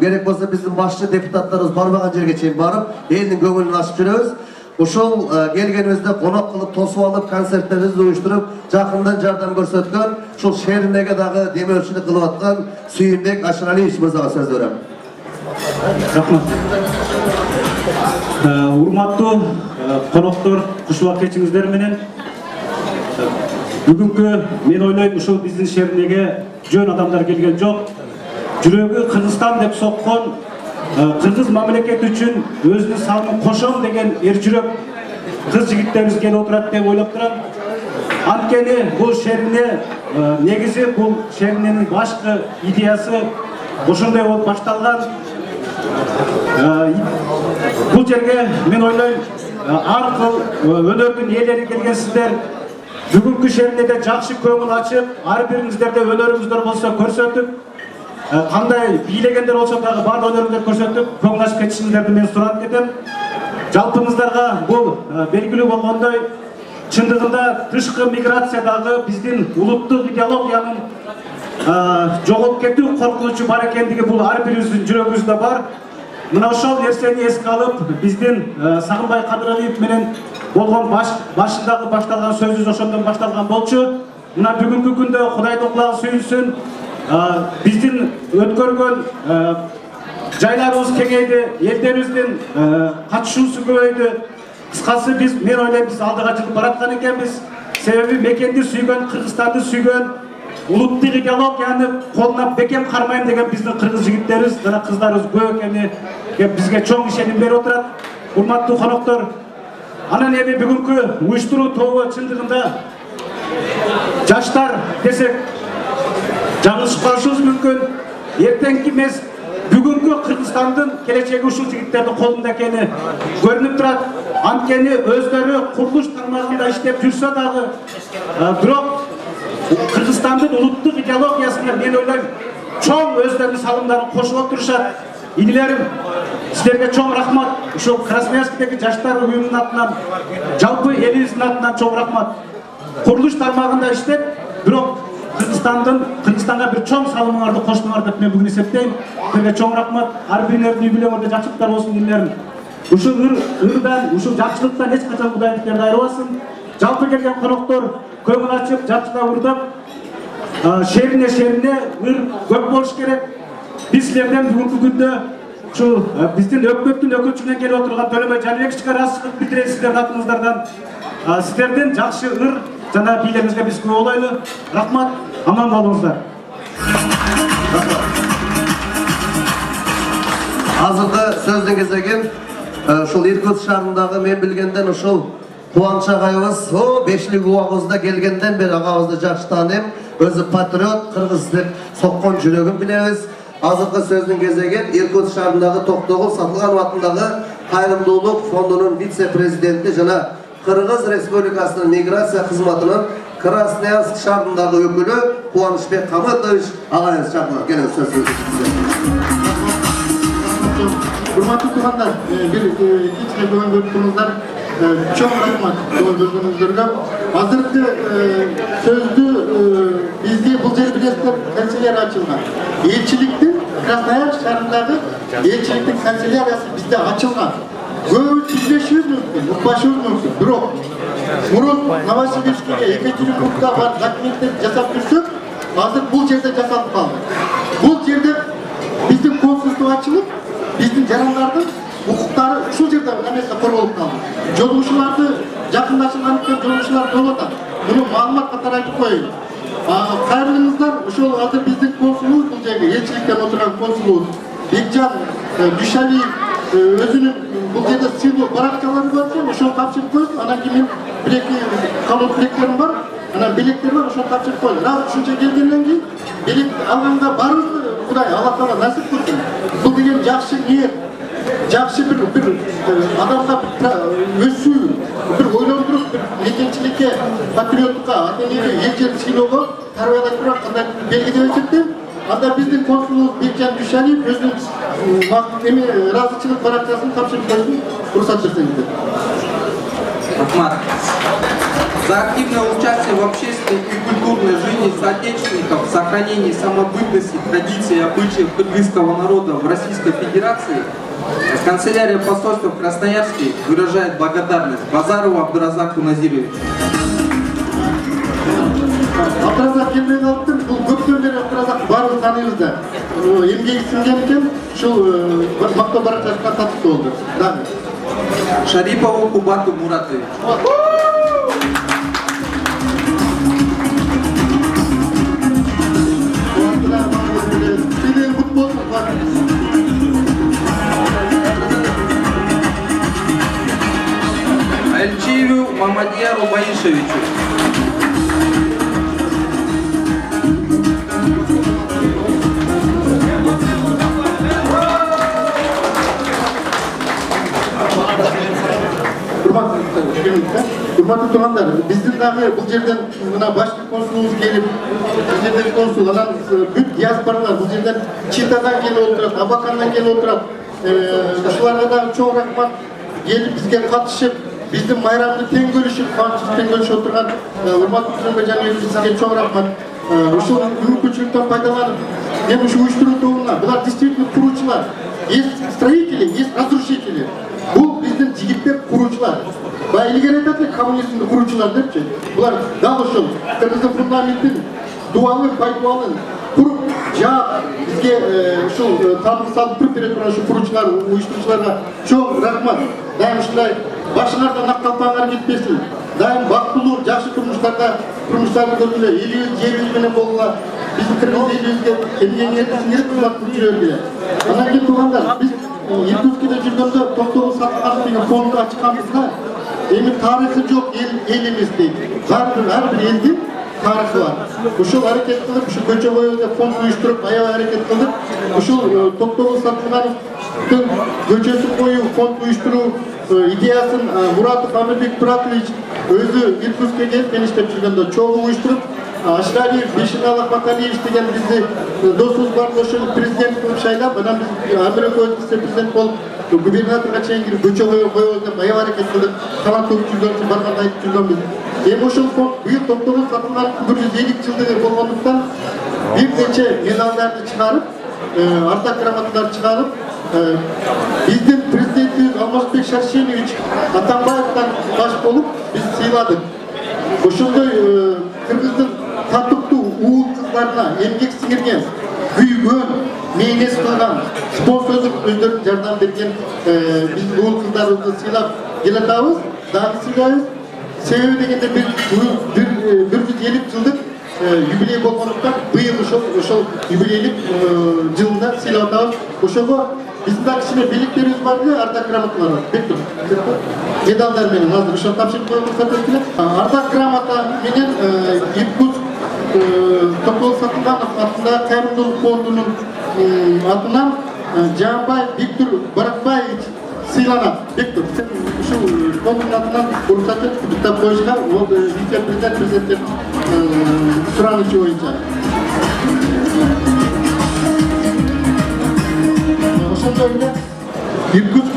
gerek bolsa bizim başçı deputatlarımız barmagan жерге чейин барып, элдин көңүлүн ачып жүрөбүz. Ошол келгенибизде конок кылып, тосуп алып, концерттерибизди уюштуруп, жакындан жардам көрсөткөн, ушул шеринеге дагы демөөрчүлүк кылып аткан Сүйүнбек Ашыралиевич мырзага сөз берем. Рахмат. Урматтуу коноктор, кушулак кечиңиздер менен. Бүгүнкү мен ойлойм ушул биздин шеринеге жөн адамдар келген жок. Жүрөгү Кыргызстан деп соккон, Кыргыз мамлекет үчүн өзүнүн салымын кошом деген эр жүрөк кыз жигиттерибиз келип отурат деп ойлоп турам. Анткени бул шерине негизи бул шериненин башкы идеясы ошондой болуп башталган. Бул жерге мен ойлойм ар кыл өнөрдүн ээлери келгенсиздер. Бүгүнкү шеринеде жакшы көңүл ачып, ар бириңиздерде өнөрүңүздөр болсо көрсөтүп, кандай бийлегендер болсо дагы бар өнөрүңүздөрдү көрсөтүп, көңүл ачып кетишиңиздерди мен сурап кетем. Жалпыңыздарга бул белгилүү болгондой, чындыгында тышкы миграциядагы биздин улуттук идеологиянын жоголуп кетүү коркунучу бар экендиги бул ар бирибиздин жүрөгүбүздө бар. Мына ошол нерсени эске алып, биздин Сагынбай Кадыралиев менен болгон башындагы башталган сөзүбүз ошондон башталган болчу. Мына бүгүнкү күндө Кудайдын кулагы сүйүнсүн, биздин өткөргөн жайларыбыз кеңейди, элдерибиздин катышуусу көбөйдү. Кыскасы мен ойлойм биз алдыга жылып бараткан экенбиз. Себеби мекенди сүйгөн, Кыргызстанды сүйгөн, улуттук идеологияны колуна бекем кармайм деген биздин кыргыз жигиттерибиз жана кыздарыбыз көп экени бизге чоң ишеним берип отурат. Урматтуу коноктор, анан эми бүгүнкү уюштуруу тобу чындыгында жаштар десек жаңылышып калышыбыз мүмкүн. Эртеңки эмес, бүгүнкү Кыргызстандын келечеги ушул жигиттердин колунда экени көрүнүп турат. Анткени өздөрү курулуш тармагында иштеп жүрсө дагы, бирок Кыргызстандын улуттук идеологиясына мен ойлойм чоң өздөрүнүн салымдарын кошуп отурушат. Инилерим, силерге чоң рахмат. Ушул Красноярскдеги жаштар уюмунун атынан, жалпы элибиздин атынан чоң рахмат. Курулуш тармагында иштеп, бирок Кыргызстанга бир чоң салымыңарды коштуңар деп мен бүгүн эсептейм. Силерге чоң рахмат. Ар бириңердин үй-бүлөңөрдө жакшылыктар болсун инилерим. Ушул ырдан, ушул жакшылыктан эч качан Кудайдыктерди айырбасын. Жалпы келген коноктор көңүл ачып, жакшыда урдап, шерине ыр көп болуш керек. Биз силерден бүгүнкү күндө ушул биздин өкмөттүн өкүлчүсүнөн келип отурган Төлөбай Жаныбековичке ыраазычылык билдиребиз сиздердин атыңыздардан. Сиздердин жакшы ыр жана бийлериңизге биз күбө болойлу. Рахмат, аман болуңуздар. Азыркы сөздүн кезегин ушул Иркутск шаарындагы мен билгенден ушул Кубаныч агайыбыз, бешлик убагыбызда келгенден бери агабызды жакшы тааныйм. Өзү патриот, кыргыз деп соккон жүрөгүн билебиз. Азыркы сөздүн кезегин Иркутск шаарындагы Токтогул Сатылганов атындагы Кайрымдуулук фондунун вице-президенти жана Кыргыз Республикасынын миграция кызматынын Красноярск шаарындагы өкүлү Кубанычбек Камытович агайыбыз чакырып келип сөз сөйлөйт. Урматтуу туугандар, бир кичине көңүл бөлүп туруңуздар. Чоң рахмат көңүл бөлгөнүңүздөргө. Азыркы сөздү бизде бул жер билесиздер, канцелярия ачылган. Элчиликтин Красноярск шаарындагы элчиликтин канцеляриясы бизде ачылган. Көбү билбешибиз мүмкүн, укпашыбыз мүмкүн. Бирок мурун Новосибирскке, Екатеринбургка барып документтерди жасап жүрсөк, азыр бул жерде жасалып калды. Бул жерде биздин консулство ачылып, биздин жарандардын укуктары ушул жерде эмесе корголуп калды. Жолугушууларды жакындашылган үчүн жолугушуулар болуп атат. Муну маалымат катары айтып коеюн. Кайрылыңыздар, ушул азыр биздин консулубуз бул жерге элчиликтен отурган консулубуз Бекжан Дүйшалиев өзүнүн бул жерде сыйлуу баракчалары бар экен, ошол тапшырып койду. Анан кийин калуу билектерим бар, анан белектер бар, ошол тапшырып койду. Раз ушунча келгенден кийин белек алганга барыбызды Кудай Алла Таала насип кылсын. Бул деген жакшы ниет. жақсы bir адамға өсу, bir ойландырып, bir мекеншілікке, патриоттыққа, ата-енеге, ел жерді сыйлауға тәрбиелеп тұрған қандай белгіде өсетті. Анда біздің консулымыз Бекжан Дүйшәлиев өзінің разычылық парақшасын тапсырып қойсын, рұқсат берсеңіздер. Рахмат. За активное участие в общественной и культурной жизни соотечественников, сохранении самобытности, традиций и обычаев кыргызского народа в Российской Федерации, канцелярия посольства в Красноярске выражает благодарность Базарову Абдуразаку Назировичу. Абдуразак келмей қалыпты, бұл көптен бері Абдуразак барлық танымызда. Емгегі сіңген екен, шыл мақтау парақшасына қатысты болды. Шарипову Кубату Муратовичу. Альчиеву Мамадьяру Баишевичу. Hürmetli tuğanlar, bizim dahi bu yerden başlık konsulumuz gelip, bu yerden konsul, alan büyük diasporalar bu yerden Çita'dan gelip oturup, Abakan'dan gelip oturup, şularda da çok rahmat gelip bizge katışıp, bizim bayramını ten görüşüp, ten görüşüp oturgan hürmetli tuğanlar bizge çok rahmat. Şu mümkünçülükten faydalanıp, hem şu uyuşturucu tohumlar, bunlar действительно kurucular. Есть строители, есть разрушители. Bu bizden jigitler kurucular. Ben ilgili ettim komünistin kurucular derken, bunlar daha hoşum. Kırmızı fundamentin dualı, baydualı kurup ya bizge şu tanrısal pürpüretmen şu kurucular, uyuşturucularga çok rahmat. Daim şunday başlardan nakkalpanlar gitmesin. Daim baktılır, жақсы turmuşlarda görülür. Elimiz menen bollar. Bizim kırmızı elimizde emniyetini kızmak kurucular. Ana ki tuğanlar, biz Irkutsk'da жүргөндө токтогул сатылган деген фондду ачканбызда эми тарыхы жок элимизде har bir элдин тарыхы бар. Ушул аракет кылып, ушу көчө боюнда фонд уюштуруп, аябай аракет кылдык. Ушул Токтогул Сатылгановдун көчөсүн коюу, фонд уюштуруу идеясын Муратов Амирбек Туратович өзү Иркутскке келип мен иштеп жүргөндө чогуу уюштуруп, Ашрариев, Бешинал Ахматалиевич деген бізде досымыз бар, ошол президент кылып шайлап, анан биз Амирбек өзүбүз президент болуп, губернаторго чейин кирип көчө коебуз деп аябай аракет кылдык, канат төгүп жүргөн, барганда айтып жүргөнбүз. Эми ошол фонд быйыл Токтогул Сатылган 150 жылдыгы болгондуктан бир нече медалдарды чыгарып, ардак грамоталарды чыгарып, биздин президентибиз Алмазбек Шаршенович Атамбаевден баш болуп биз сыйладык. Ошондой кыргыздын татыктуу уул кыздарына эмгек сиңирген, күйгөн, мейнес кылган, спонсорлук өздөрүнүн жардам берген биз уул кыздарыбызды сыйлап келатабыз, дагы сыйлайбыз. Себеби дегенде 150 жылдык юбилей болгондуктан быйыл ошол юбилейлик жылында сыйлап атабыз. Ошого биздин да кичине белектерибиз бар эле, ардак грамоталар бар. Бектур, медалдар менен азыр ошо тапшырып коюлган эле. Ардак грамота менен Иркутск Токтогул Сатылганов атындагы кайрымдуулук фондунун атынан Жаанбаев Виктор Баракбаевич сыйланат. Бектур, сен ушул фондун атынан уруксат этип куттуктап коюшка, вице-президенттин суранычы боюнча. Ошондой эле Иркутск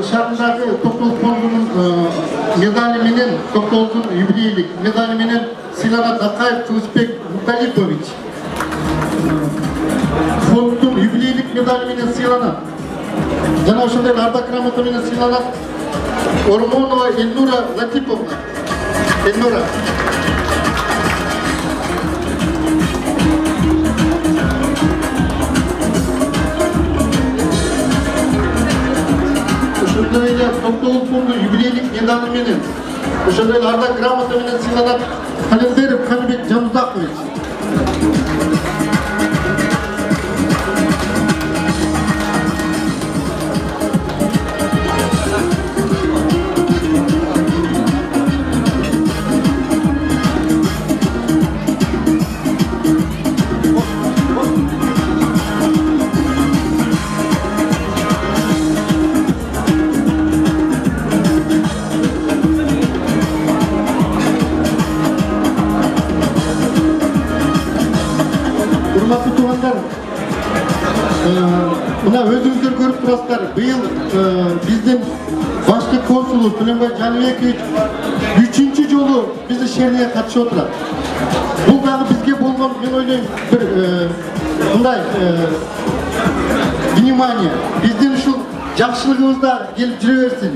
шаарындагы Токтогул фондунун медали менен, Токтогулдун юбилейлик медали менен сыйланат Акаев Кылычбек Муталипович. Фонддун юбилейлик медали менен сыйланат. Жана ошондой ардак грамота менен сыйланат Ормонова Эльнура Латиповна. Эльнура. Ошондой эле Токтогул фонду юбилейлик медали менен, ошондой эле ардак грамота менен сыйланат Календеров Каныбек Жамузакович. Өзүңүздөр көрүп турасыздар. Быйыл биздин башкы консулу Төлөнбай Жаныбекович 3-чү жолу биздин шернеге катышып отурат. Бул дагы бизге болгон, мен ойлойм, бир мындай внимание. Биздин ушул жакшылыгыбызда келип жүрө берсин.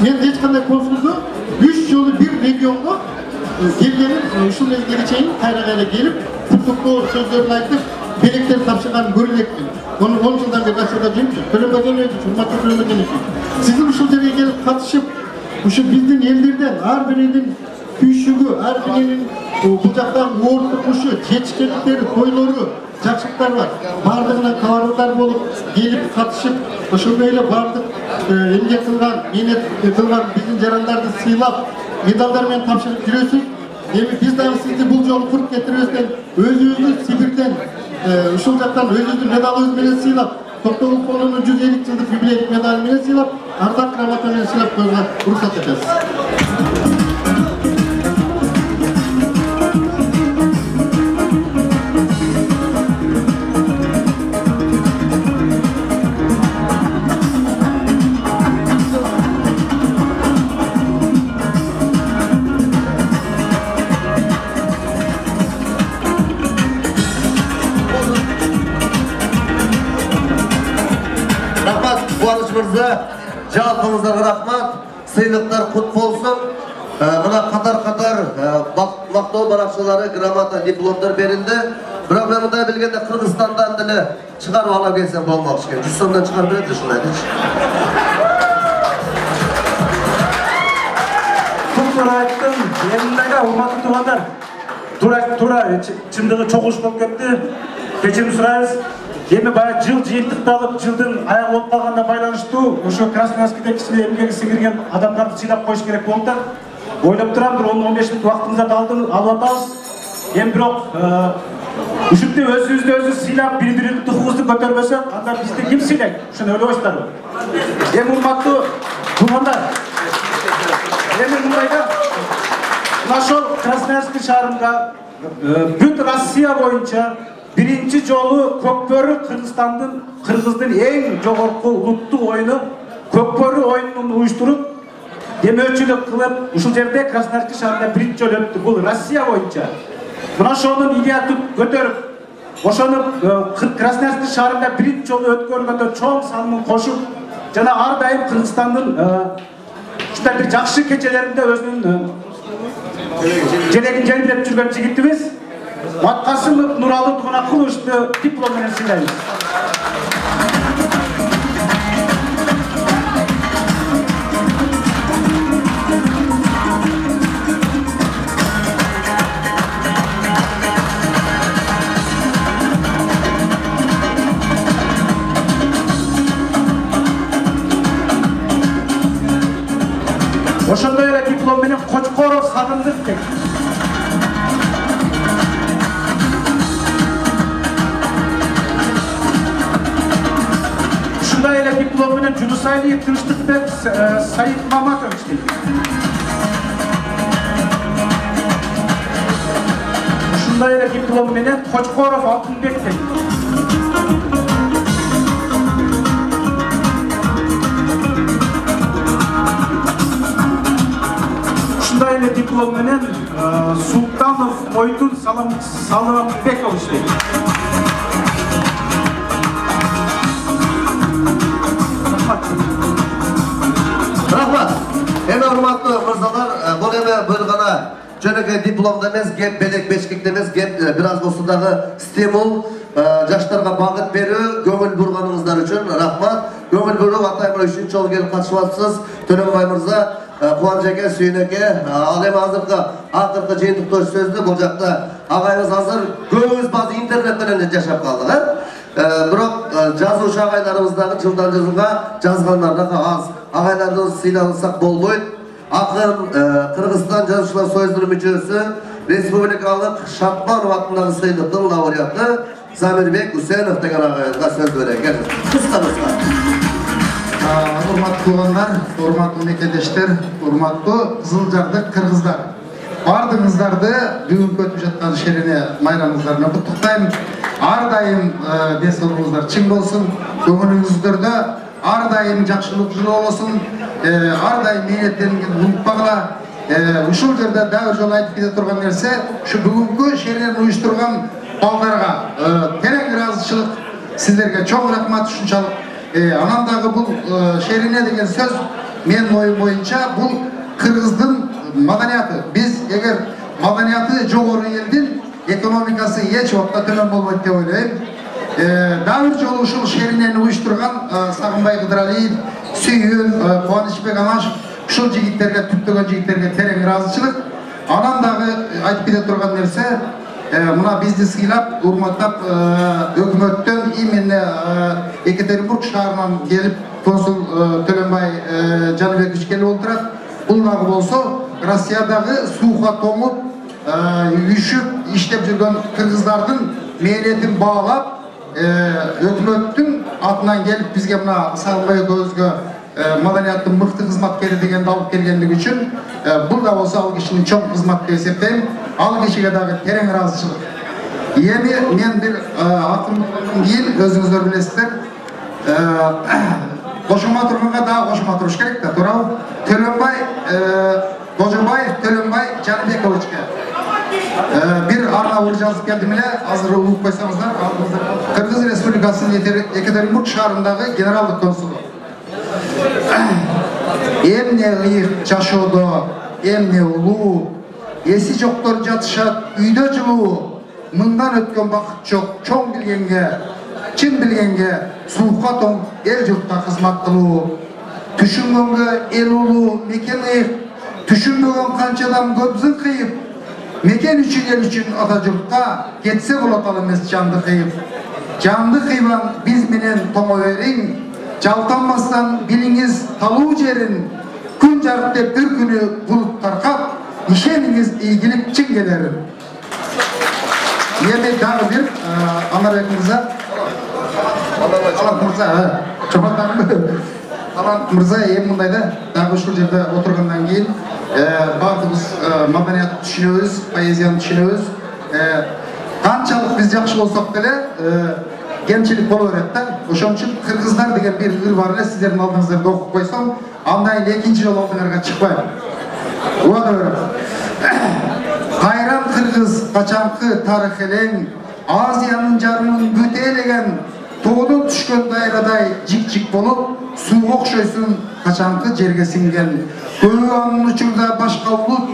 Мен эч кандай консулду 3 жолу бир регионго келгенин ушул мезгилге чейин кайра келип, куттуктоо сөздөрүн айтып, белектер тапшырганын көрүп элекмин. 10 жылдан бери Россияда жүрмүш. Төлөнбай Жаныбекович, урматтуу Төлөнбай Жаныбекович. Сиздин ушул жерге келип катышып, ушу биздин элдерден ар биринин күйшүгү, ар биринин бул жактагы оортукмушу, жетишкендиктери, тойлору, жакшылыктары бар. Бардыгына кабардар болуп, келип катышып, ошондой эле бардык эмгек кылган, мээнет кылган биздин жарандарды сыйлап, медалдар менен тапшырып жүрөсүз. Эми биз дагы сизди бул жолу куруп кетирбестен, өзүбүздү Сибирден ушул жактан өзүбүздүн медалыбыз менен сыйлап, Токтогул Конунун 150 жылдык юбилейдик медалы менен сыйлап, ардак грамота менен сыйлап коюуга уруксат этебиз. Жалпыңыздарга рахмат, сыйлыктар кут болсун. Мына катар мактоо баракчалары, грамота, дипломдор берилди. Бирок мен мындай билгенде Кыргызстандан деле чыгарып ала келсем болмокчу экен. 100 сомдон чыгарып берет ушундай дечи. Тура айттым, элиндеги урматтуу туугандар. Тура чындыгы чогуш болуп кетти. Кечирим сурайбыз. Эми баягы жыл жыйынтыкталып, жылдын аягы болуп калганына байланыштуу ошо Красноярскиде кичине эмгеги сиңирген адамдарды сыйлап коюш керек болуп да. Ойлоп турам, бир 10-15 мүнөт убактыңызды алып атабыз. Эми бирок ушинтип өзүбүздү сыйлап, бири-бирибиздин духубузду көтөрбөсөк, анда бизди ким сыйлайт? Ушуну ойлобойсуздарбы? Эми урматтуу туугандар, эми мындайда мына ошол Красноярский шаарында бүт Россия боюнча биринчи жолу Көкбөрү Кыргыздын эң жогорку улуттук оюну Көкбөрү оюнун уюштуруп, демөөчүлүк кылып, ушул жерде Красноярский шаарында биринчи жолу өттү. Бул Россия боюнча. Мына ошонун идеясын көтөрүп, ошону Красноярский шаарында биринчи жолу өткөргөндө чоң салымын кошуп, жана ар дайым Кыргызстандын ушундай бир жакшы кечелеринде өзүнүн желегин желбиреп жүргөн жигитибиз Касымов Нуралы Туганакуловичти диплом менен сыйлайбыз. Ошондой эле диплом менен Кочкоров Сагындык деп. Ушундай эле диплом менен Жунусалиев Тынчтыкбек Саид Маматович дейт. Ушундай эле диплом менен Кочкоров Алтынбек дейт. Ушундай эле диплом менен Султанов Мойдун Саламбекович дейт. Рахмат. Эми урматтуу мырзалар, бул эми бир гана жөнөкөй дипломдо эмес, кеп белек бешкекте эмес, кеп бир аз болсо дагы стимул, жаштарга багыт берүү, көңүл бурганыңыздар үчүн рахмат. Көңүл буруп атайын 3-чү жолу келип катышып атсыз. Төлөнбай мырза, Кубаныч эке, Сүйүн эке, ал эми акыркы жыйынтыктоо сөздү бул жакта агайыбыз азыр көбүбүз базы интернет менен жашап калдык, бирок жазуучу агайларыбыз дагы жылдан жылга жазгандар дагы аз. Агайларды сыйласак болбойт. Акын Кыргызстан жазуучулар союзунун мүчөсү, республикалык Шатманов атындагы сыйлыктын лауреаты Замирбек Усенов деген агайга сөз берейин. Кыска. Урматтуу туугандар, урматтуу мекендештер, урматтуу Кызыл Жардык кыргыздар. бардыңыздарды бүгүнкү өтүп жаткан шерене майрамыңыздар менен куттуктайм. Ар дайым денсаулыгыңыздар чың болсун, көңүлүңүздөрдө ар дайым жакшылык жылуу болсун, ар дайым мээнеттениңизди унутпагыла. Ушул жерде дагы бир жолу айтып кете турган нерсе, ушу бүгүнкү шеренени уюштурган балдарга терең ыраазычылык, сиздерге чоң рахмат. Ушунчалык анан дагы бул шерене деген сөз менин оюм боюнча бул кыргыздын маданияты. Биз эгер маданияты жогору элдин экономикасы эч убакта төмөн болбойт деп ойлойм. Дагы бир жолу ушул шеренени уюштурган Сагынбай Кыдыралиев, Сүйүн, Кубанычбек Амашев ушул жигиттерге, түптөгөн жигиттерге терең ыраазычылык. Анан дагы айтып кете турган нерсе, мына бизди сыйлап, урматтап өкмөттөн именно Екатеринбург шаарынан келип консул Төлөнбай Жаныбекович келип отурат. Бул дагы болсо Россиядагы сууга тоңуп, үйүшүп иштеп жүргөн кыргыздардын мээнетин баалап, өкмөттүн атынан келип бизге мына Сагынбай экөөбүзгө маданияттын мыкты кызматкери дегенди алып келгендиги үчүн бул да болсо ал кишинин чоң кызматы деп эсептейм. Ал кишиге дагы терең ыраазычылык. Эми мен бир акырындан кийин өзүңүздөр билесиздер, кошулма турганга дагы кошулма туруш керек да, туурабы? Кожобаев Төлөнбай Жаныбековичке бир арнабыр жазып келдим эле, азыр угуп койсоңуздар, Кыргыз Республикасынын Екатеринбург шаарындагы генералдык консулу. Эмне ыйык жашоодо, эмне улуу, эси жоктор жатышат, үйдө жылуу, мындан өткөн бакыт жок, чоң билгенге, чын билгенге, суукка тоң эл журтка кызмат кылуу, түшүнгөнгө эл улуу, мекен ыйык, түшүнбөгөн канчадан көбүн кыйып, мекен үчүн эл үчүн ата журтка кетсе болот ал эмес жанды кыйып. Жанды кыйбан биз менен тоңо бериң, жалтанмастан билиңиз талуу жерин, күн жарык деп бир күнү булут таркап, ишениңиз ийгилик чын келерин. Эми дагы бир Анарбек мырза, Алан мырза эми мындай да, дагы ушул жерде отургандан кийин баардыгыбыз маданиятты түшүнөбүз, поэзияны түшүнөбүз. Канчалык биз жакшы болсок деле кемчилик боло берет да. Ошон үчүн кыргыздар деген бир ыр бар эле, сиздердин алдыңыздарда окуп койсом, андай экинчи жолу алдыңарга чыкпайм. Убада берем. Кайран кыргыз качанкы тарых элең, Азиянын жарымын бүт элеген, тоодон түшкөн дайрадай жик-жик болуп, сууга окшойсуң качанкы жерге сиңген. Көбү анын учурда башка улут,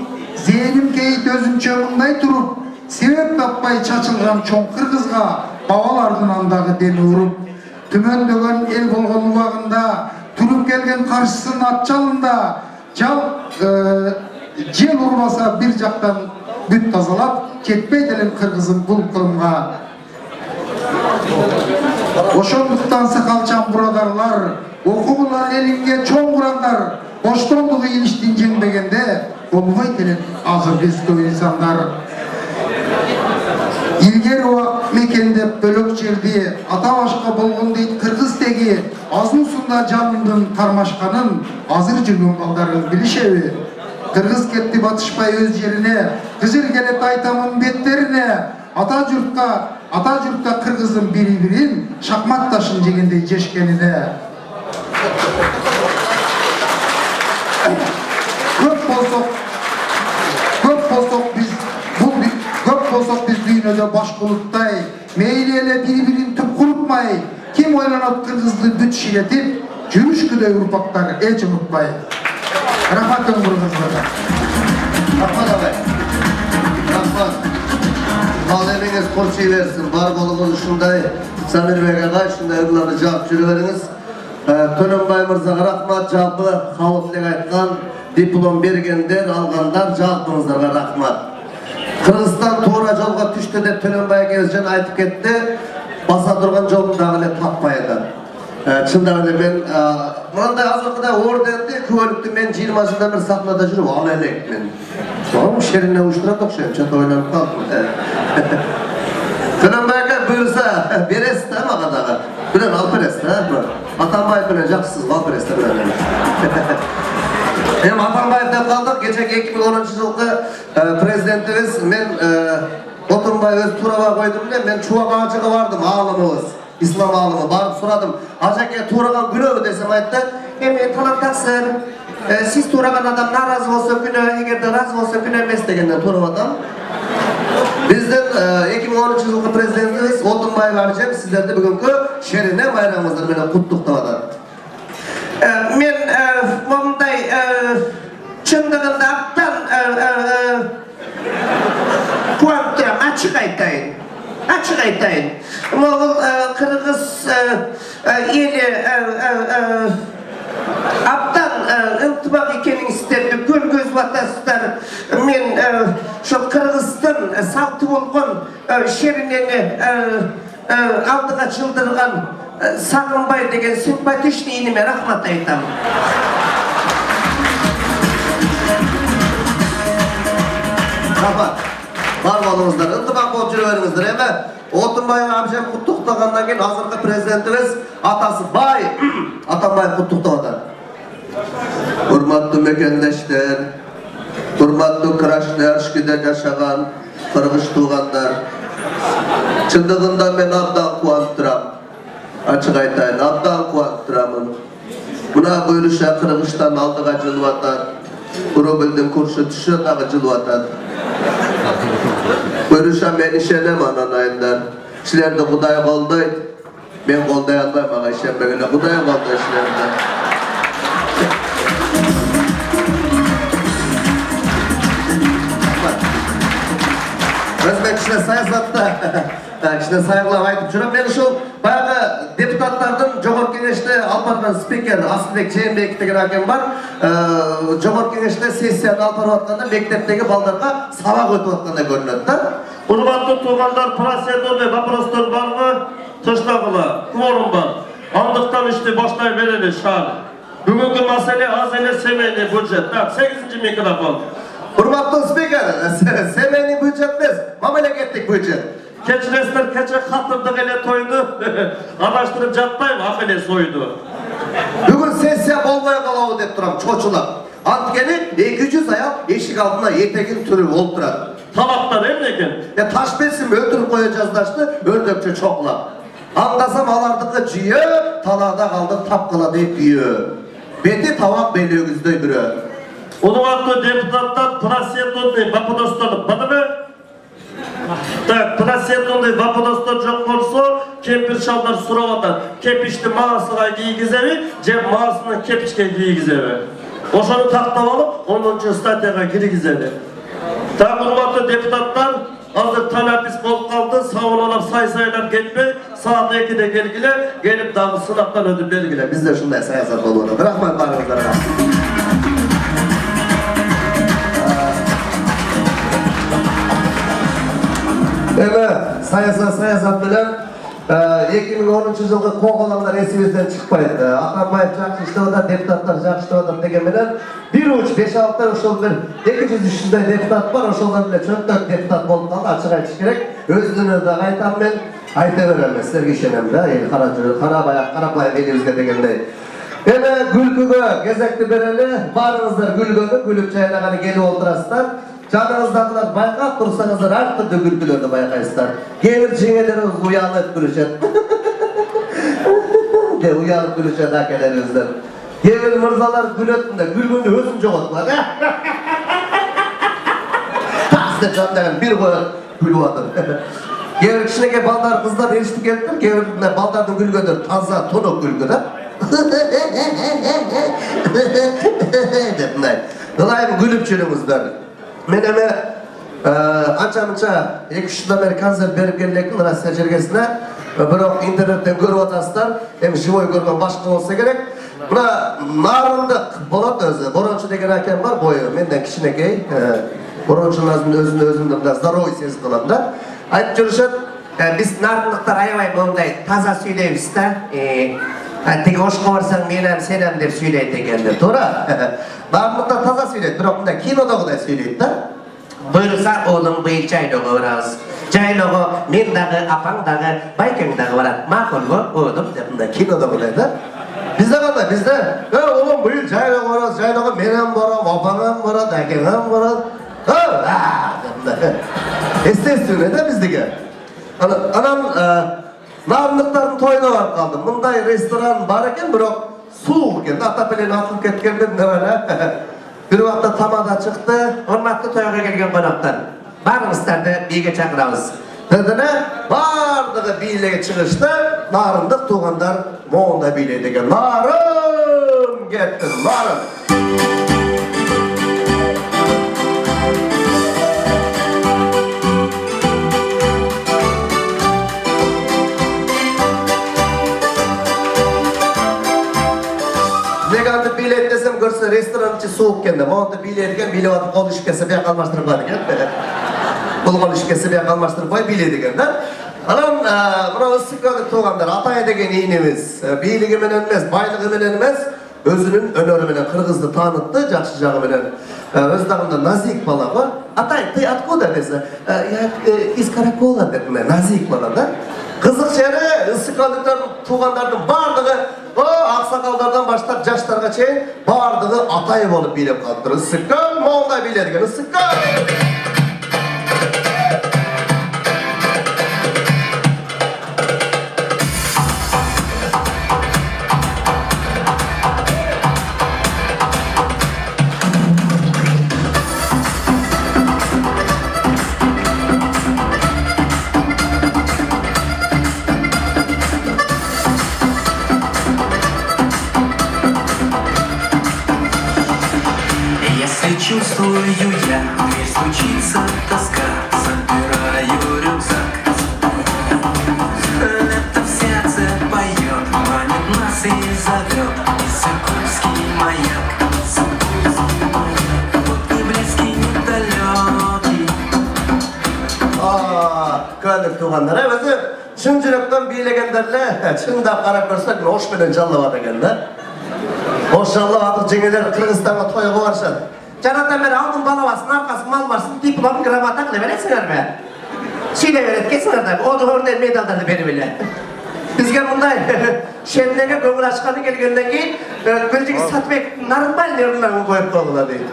зээним кейит өзүнчө мындай туруп, себеп таппай чачылган чоң кыргызга бабалардын андагы дени уруп, түмөндөгөн эл болгон убагында, туруп келген каршысын ат жалында, жел урбаса бир жактан бүт тазалап, кетпейт элем кыргызым бул кылымга. Ошондуктан сакалчан бурадарлар, окугула элиңге чоң бурандар, боштондугу илиштин жеңбегенде, болбойт элек азыр биз көп инсандар. Илгери убак мекендеп бөлөк жерди, ата башка болгон дейт кыргыз теги, азын-сунда жанымдын кармашканын азыр жүргөн балдарын билишеби? Кыргыз кетти батышпай өз жерине, кыжыр келет айтамын беттерине, ата журтка кыргыздын бири-бирин шахмат ташын жегендей жешкенине. Көп болсок биз дүйнөдө баш булуттай, мейли эле бири-бирин түп курутмай, ким ойлонот кыргызды бүт ширетип, жүрүшкүдөй урпактар эч унутпай. Рахмат кыргыздарга. Рахмат агай. Рахмат. Ал эмеңиз корчой берсин. Бар болгон ушундай Самирбек агай, ушундай ырларды жаап жүрө бериңиз. Төлөнбай мырзага рахмат. Жалпы калып эле айткан, диплом бергендер, алгандар, жалпыңыздарга рахмат. Кыргызстан туура жолго түштү деп Төлөнбай агайыбыз жана айтып кетти. Баса турган жолун дагы эле таппайды. Чындап эле мен мындай азыркыдай орденди күбөлүктү мен 20 жылдан бери сахнада жүрүп ала элекмин. Ошо шерине уюштурат окшойм, чөтө ойлонуп калдым. Төлөнбай ака буюрса бересиз да мага дагы. Бирөө алып бересиз да. Атамбаев менен жакшысыз, алып бересиз да. Hem Atanbayev'den kaldık. Geçen 2010 yılki prezidentimiz men Otunbay öz turaba koydum bile men çuvak ağacıga vardım ağlımız. İslam ağlımı barıp soradım. Acake turagan günü desem aytты. Emin talap taksır. Siz turagan adam narazı olsa günü, eğer de razı olsa günü emez degenden turab adam. Bizden 2013 yılki prezidentimiz Otunbay varacak. Sizlerde bugünkü şerine bayramımızdır mene kutluqtavadan. Men bunday çındığında aptan kuantıram açık aytayın. Açık aytayın. Moğol Kırgız eli aptan ıntibak ekenin isterdi. Göl göz vatasılar. Men şu Kırgız'tan saltı olgun şerineni aldığa çıldırgan Sakınbay degen simpatişli inime rahmat aytam. Rahmat. Var olunuzlar, ıntibak bolup жүрөбүңүздөр эми. Отунбай абжем куттуктагандан кийин азыркы президентибиz атасы Бай Атамбаев куттуктап атат. Урматтуу мекендештер, урматтуу Красноярскиде жашаган кыргыз туугандар. Чындыгында мен абдан кубанып турам. Açık aytayın, abdan kuvvet duramın. Buna buyuruşa Kırgızstan aldığa cılып atat. Kurubildin kurşu tüşü dağı cılып atat. Buyuruşa men işenem ananayınlar. Şilerde Kuday qoldaydı. Men qolday almayım ağa işenmegine. Kuday qolday şilerde. Özbek kişine sayasatta kişine saygılap aytıp жүрөм. Men uşul bayağı deputatlardan Jogorku Kengeşte alып bargan spiker Asılbek Jeenbekov деген akem var. Jogorku Kengeşte sessiyani alып barıp atkanda mekteptegi baldarga sabak ötüp atkanda görünөт da. Урматтуу туугандар, процедурный вопростор барбы? Тыштагыла, кворум бар. Андыктан ишти баштай берели шаар. Бүгүнкү маселе аз эле семейный бюджет. Так, 8-ci микрофон. Урматтуу спикер, семейный бюджет эмес, мамлекеттик бюджет. Keçiresler keçe katırdık ele toydu. Adaştırıp жатпайбы, ак эле сойду. Бүгүн сессия болбой калабы деп турам, чочулап. Анткени 200 аял эшик алдына этегин түрүп олтурат. Талаптар эмне экен? Таш бесим өлтүрүп кое жаздашты, өрдөкчө чокулап. Аңдасам алардыкы жүйө, талаада калды тапкыла деп күйө. Бети табак белөгүздөй бирөө. Урматтуу депутаттар, процедурный вопростор бадыбы? Так, процедурный вопростор жок болсо, кемпир шалдар сурап атат. Кепишти маасыга кийгизеби, же маасыны кепичке кийгизеби? Ошону тактап алып, 10-чу статьяга киргизели. Так, урматтуу депутаттар, азыр талапиз болуп калды, сабырлап сай-сайлап кетпей, саат 2-де келгиле, келип дагы сынактан өтүп бергиле. Бизде ушундай саясат болуп атат. Рахмат баарыңыздарга. Эми саясат менен 2010 жылғы қоғаландар есімізден шықпайды. Атамбаев жақсы іштеп атат, депутаттар жақсы іштеп атат деген менен бир уч 5-6 ошол бир 200-300 депутат бар, ошолдар эле чөнтөк депутат болуп калды, ачык айтыш керек. Өзүнө да айтам мен, айта берем, силерге ишенем да, карабай элибизге дегендей. Эми күлкүгө кезекти берели, баарыңыздар күлгөнү, күлүп жайнаганы келип олтурасыздар. Жаныңыздағылар байқап тұрсаңыздар әр түрлі күлкілерді байқайсыздар. Кейбір жеңелеріңіз уялып күлішеді. Уялып күлішеді әкелеріңіздер. Кейбір мырзалар күлетінде күлгенде өзін жоғалтылар. Тасты жандаған бір қойып күліп отыр. Кейбір кішінеге балдар қыздар ерішті келдір. Кейбір балдардың күлгендер таза тұнық күлгі да. Дылайым күліп жүріңіздер. Мен эми анча-мынча 2-3 жылдан бери концерт берип келелекмин Россия жергесине. Бирок интернеттен көрүп атасыздар. Эми живой көргөн башка болсо керек. Мына Нарындык болот өзү. Борончу деген акем бар, бою менден кичинекей. Борончунун өзүндө мындай здоровый сезип калам да. Айтып жүрүшөт, биз нарындыктар аябай мондай таза сүйлөйбүз да. Тиги ошко барсаң менем сенем деп сүйлөйт экенди, туура? Нарындыктар таза сүйлөйт, бирок мындай кинодогудай сүйлөйт да. Буйруса оолуң быйыл жайлоого барабыз. Жайлоого мен дагы, апаң дагы, байкең дагы барат. Макулбу, оолум деп мындай кинодогудай да. Бизде кандай? Бизде, оолум bu yıl jaylaga boramiz, jaylaga men ham boram, opam ham boradi, akang ham boradi. Естественно da bizdeki. Anam narınlıkların toyuna var kaldım. Bunday restoran var eken, biroq soğuk eken. Ata bilen atılıp ketken dedim böyle. Bir vaqtda tamada çıktı. Hurmatlı toyga kelgan qonaqlar. Barыңızlarni biga chaqiramiz. Dedine bardığı biylege çıkıştı. Narındık tuğanlar moğunda biyleydi eken. Narın gettin, narın. Neganda bilet desem görse restoran içi soğuk kendi. Moğunda biyleydiken biyle atıp konuşup kese bir kalmaştırıp var eken. Bul konuşup kese bir kalmaştırıp var biyleydiken de. Anam buna ısıkladık tuğanlar. Atay degen iğnemiz. Biyligi menen emez, baylığı menen emez. Özünün önörü menen Kırgızdı tanıttı, jakşı jağı menen. Öz dağında nazik bala var. Atay, ты откуда dese? Я из Каракола dedim ben, nazik bala da. Kızık şehri ısıkladıklar tuğanların bardığı o aksakallardan başlayıp yaşlarga çeyin bardığı atay bolup bilip kaldılar. Isıkkal, moğunda biledigen ısıkkal. Чувствую я, дверь стучится тоска, собираю рюкзак. Это в сердце поет, манит нас и зовет. Иссык-Кульский маяк, вот не близкий, не далекий. Köylük tuğanlara özü çın cürepten biylegenlerle çında qarap görsek hoş bilen jallap atıgenler. Hoş jallap atıp jengeler Kırgızstan'a toyga barışады. Janatan beri aldın balavasın, arkası mal varsın, diplom, gramatak ne veresiniz mi? Şile veret, kesiniz de, o da örneğin medallarını beri bile. Bizge bunday, şenlege gömül açkanı gelgenden keyin, gülcük satmak normal yerinden koyup koyular deydi.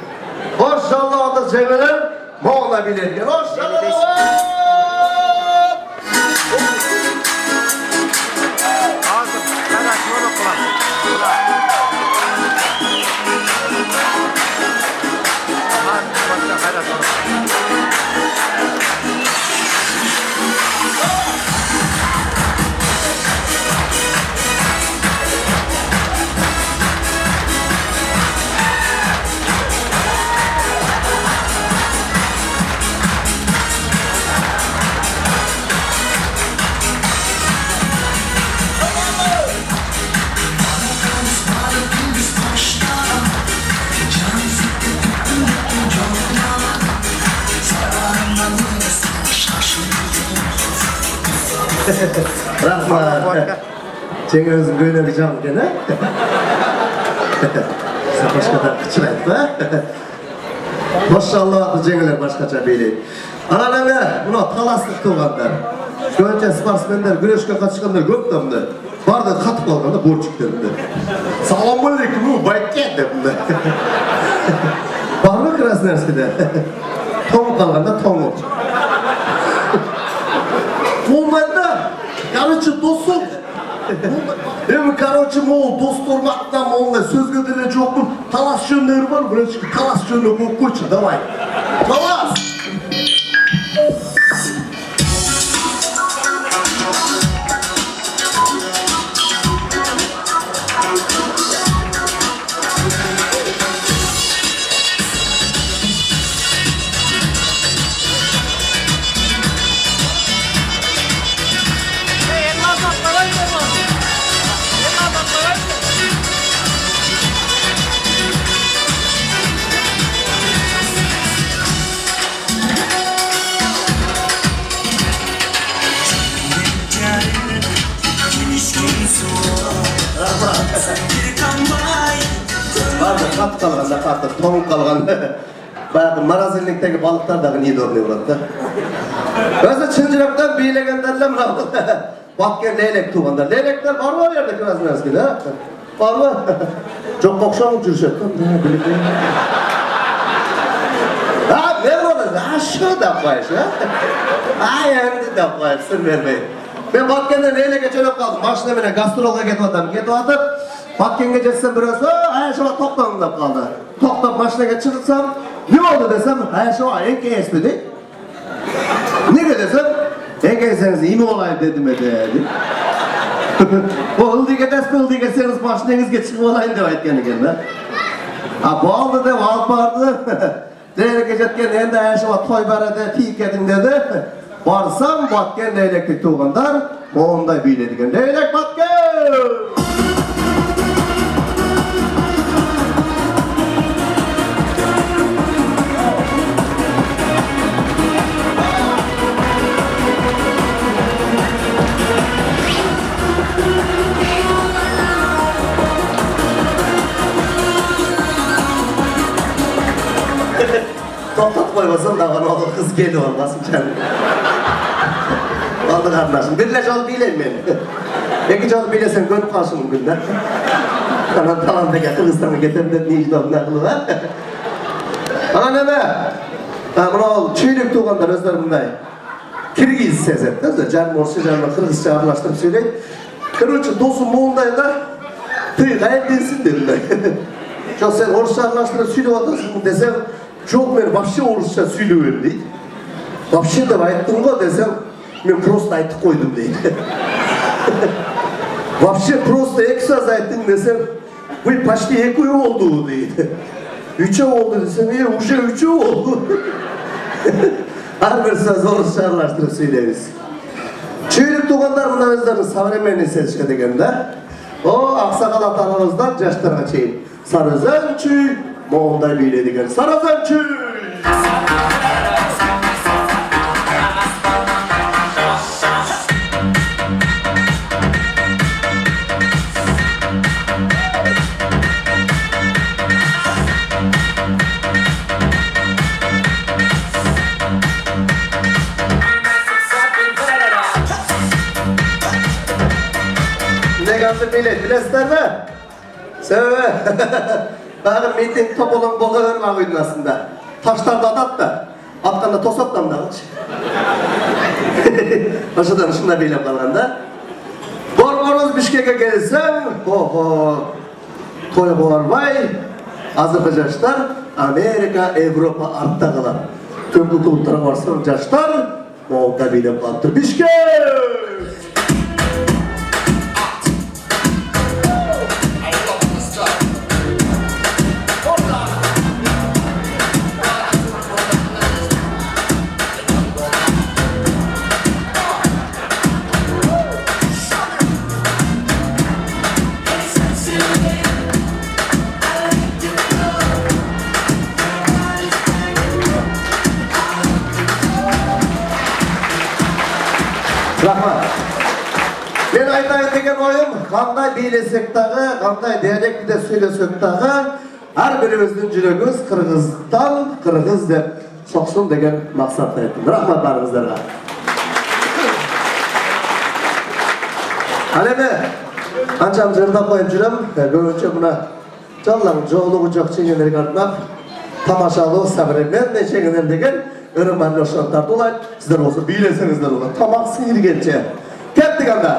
Hoş jallap atıp jengeler moğla biledigen. Hoş jallap atıp! Rahmat. Çenge özün göğüne bir cam gene. Sen başkadan kıçıraydı da. Maşallah adı cengeler başkaça beyleyin. Anadolu buna talaslık tuğanlar. Önce sportsmenler, güreşke kaçışkanlar köptemdi. Barda katıp kalganda borçuk derdi. Selamünaleyküm, bayken derdi. Var mı Krasnoyarsk'da? Tom kalganda tomu. Onlarda, karıcı dostum. Karıcı moğul dost olmaktan moğulda söz gödüle çokum. Talas jönleri var, buraya çıkıp talas jönleri koyup koyup davay. Talas! Kat kalganda katı, ton kalganda bayağı marazinlikteki balıklar da iyi doğru burada. Özde Çıncırap'tan biylegenlerle mi aldı? Bakken leylek tuğanda. Leylekler var mı o yerde Krasnoyarsk'da? Var mı? Çok okşamı жүрüşет. Ha, ne olur? Ha, şu da koyuş, ha? Ha, yani de koyuş, sır vermeyin. Ben Batkenden neyle geçerek kaldım. Maşına bile gastrolga ketip adam. Ketip atıp, Batken'e geçsem biraz, ha, şuna toktanım da kaldı. Toktap maşına çıksam, ne oldu desem, ha, şu enke esmedi. Ne desem, enke eseniz iyi mi olayım dedim dedi. O ıldığa deseniz maşinanızga çıkıp olayım dep aytkan eken da. Ha, boldu dep alıp bardı. Değerli jetken endi aşağı toy barada tiyip kedim dedi. Barsam Batken leyleklik tuğanlar moğunday biyledigen. Leylek Batken! Toktat koymasam da bana o kız geli olmasın canım. Aldı kardeşim. Birle jol bileyim beni. İki jol bilesen görüp kalsın bugünden. Tamam da Kırgızistan'a getirdim de neydi onun akıllı var. Ana neme? Buna ol, çiğlik tuğanlar özler bunday. Kirgiz sezet. Canım olsa canımla Kırgızca arlaştırıp söyleyeyim. Kırgızca dostum muğundayım da tüy gayet değilsin dedim ben. Çok sen Orusça arlaştırıp söyleyip atarsın desem çok ben вообще Orusça söylüyorum deydi. Вообще de ayttım ko desem ben просто aytıp koydum deydi. Вообще просто iki söz ayttım desem bu почти iki oldu deydi. Üçe oldu desem уже üçe oldu. Her bir söz Orusça arlaştırıp söyleriz. Çeyrek tuğanlar buna özlerin savremenini seçke degende. O aksakal atalarımızdan yaşlarına çeyin. Sarızen çüy, moğunday biyledigen. Sarızen çüy! Bilesizler mi? Sebebi? Bakın miting top olan boğa verme koydun aslında. Taşlarda atat da. Atkanda tos atlam da kaç. Aşağıdan şunda beylep kalganda. Borbonoz Bişkek'e gelsem, toy boğarbay, azıcık yaşlar, Amerika, Avrupa artta kalan. Tüm bu kulüplara varsın yaşlar, Moğol'da beylep kalktır. Bişkek! Rahmat. Ben aytayın degen oyum, kanday biylesek dağı, kanday diyalekti de söylesek dağı, her birimizin jürögüz Kırgız'dan, Kırgız dep soksun degen maksatla ettim. Rahmat barınızlarga. Alemi, ançam jırdap koyup jürem, köpünçe buna жаллаң жоолугу жок чеңелерге арнап тамашалуу современный чеңелер деген өрөм ошон тартуулайт. Сиздер болсо бийлесеңиздер болот. Тамак сиңиргенче. Кеттик анда.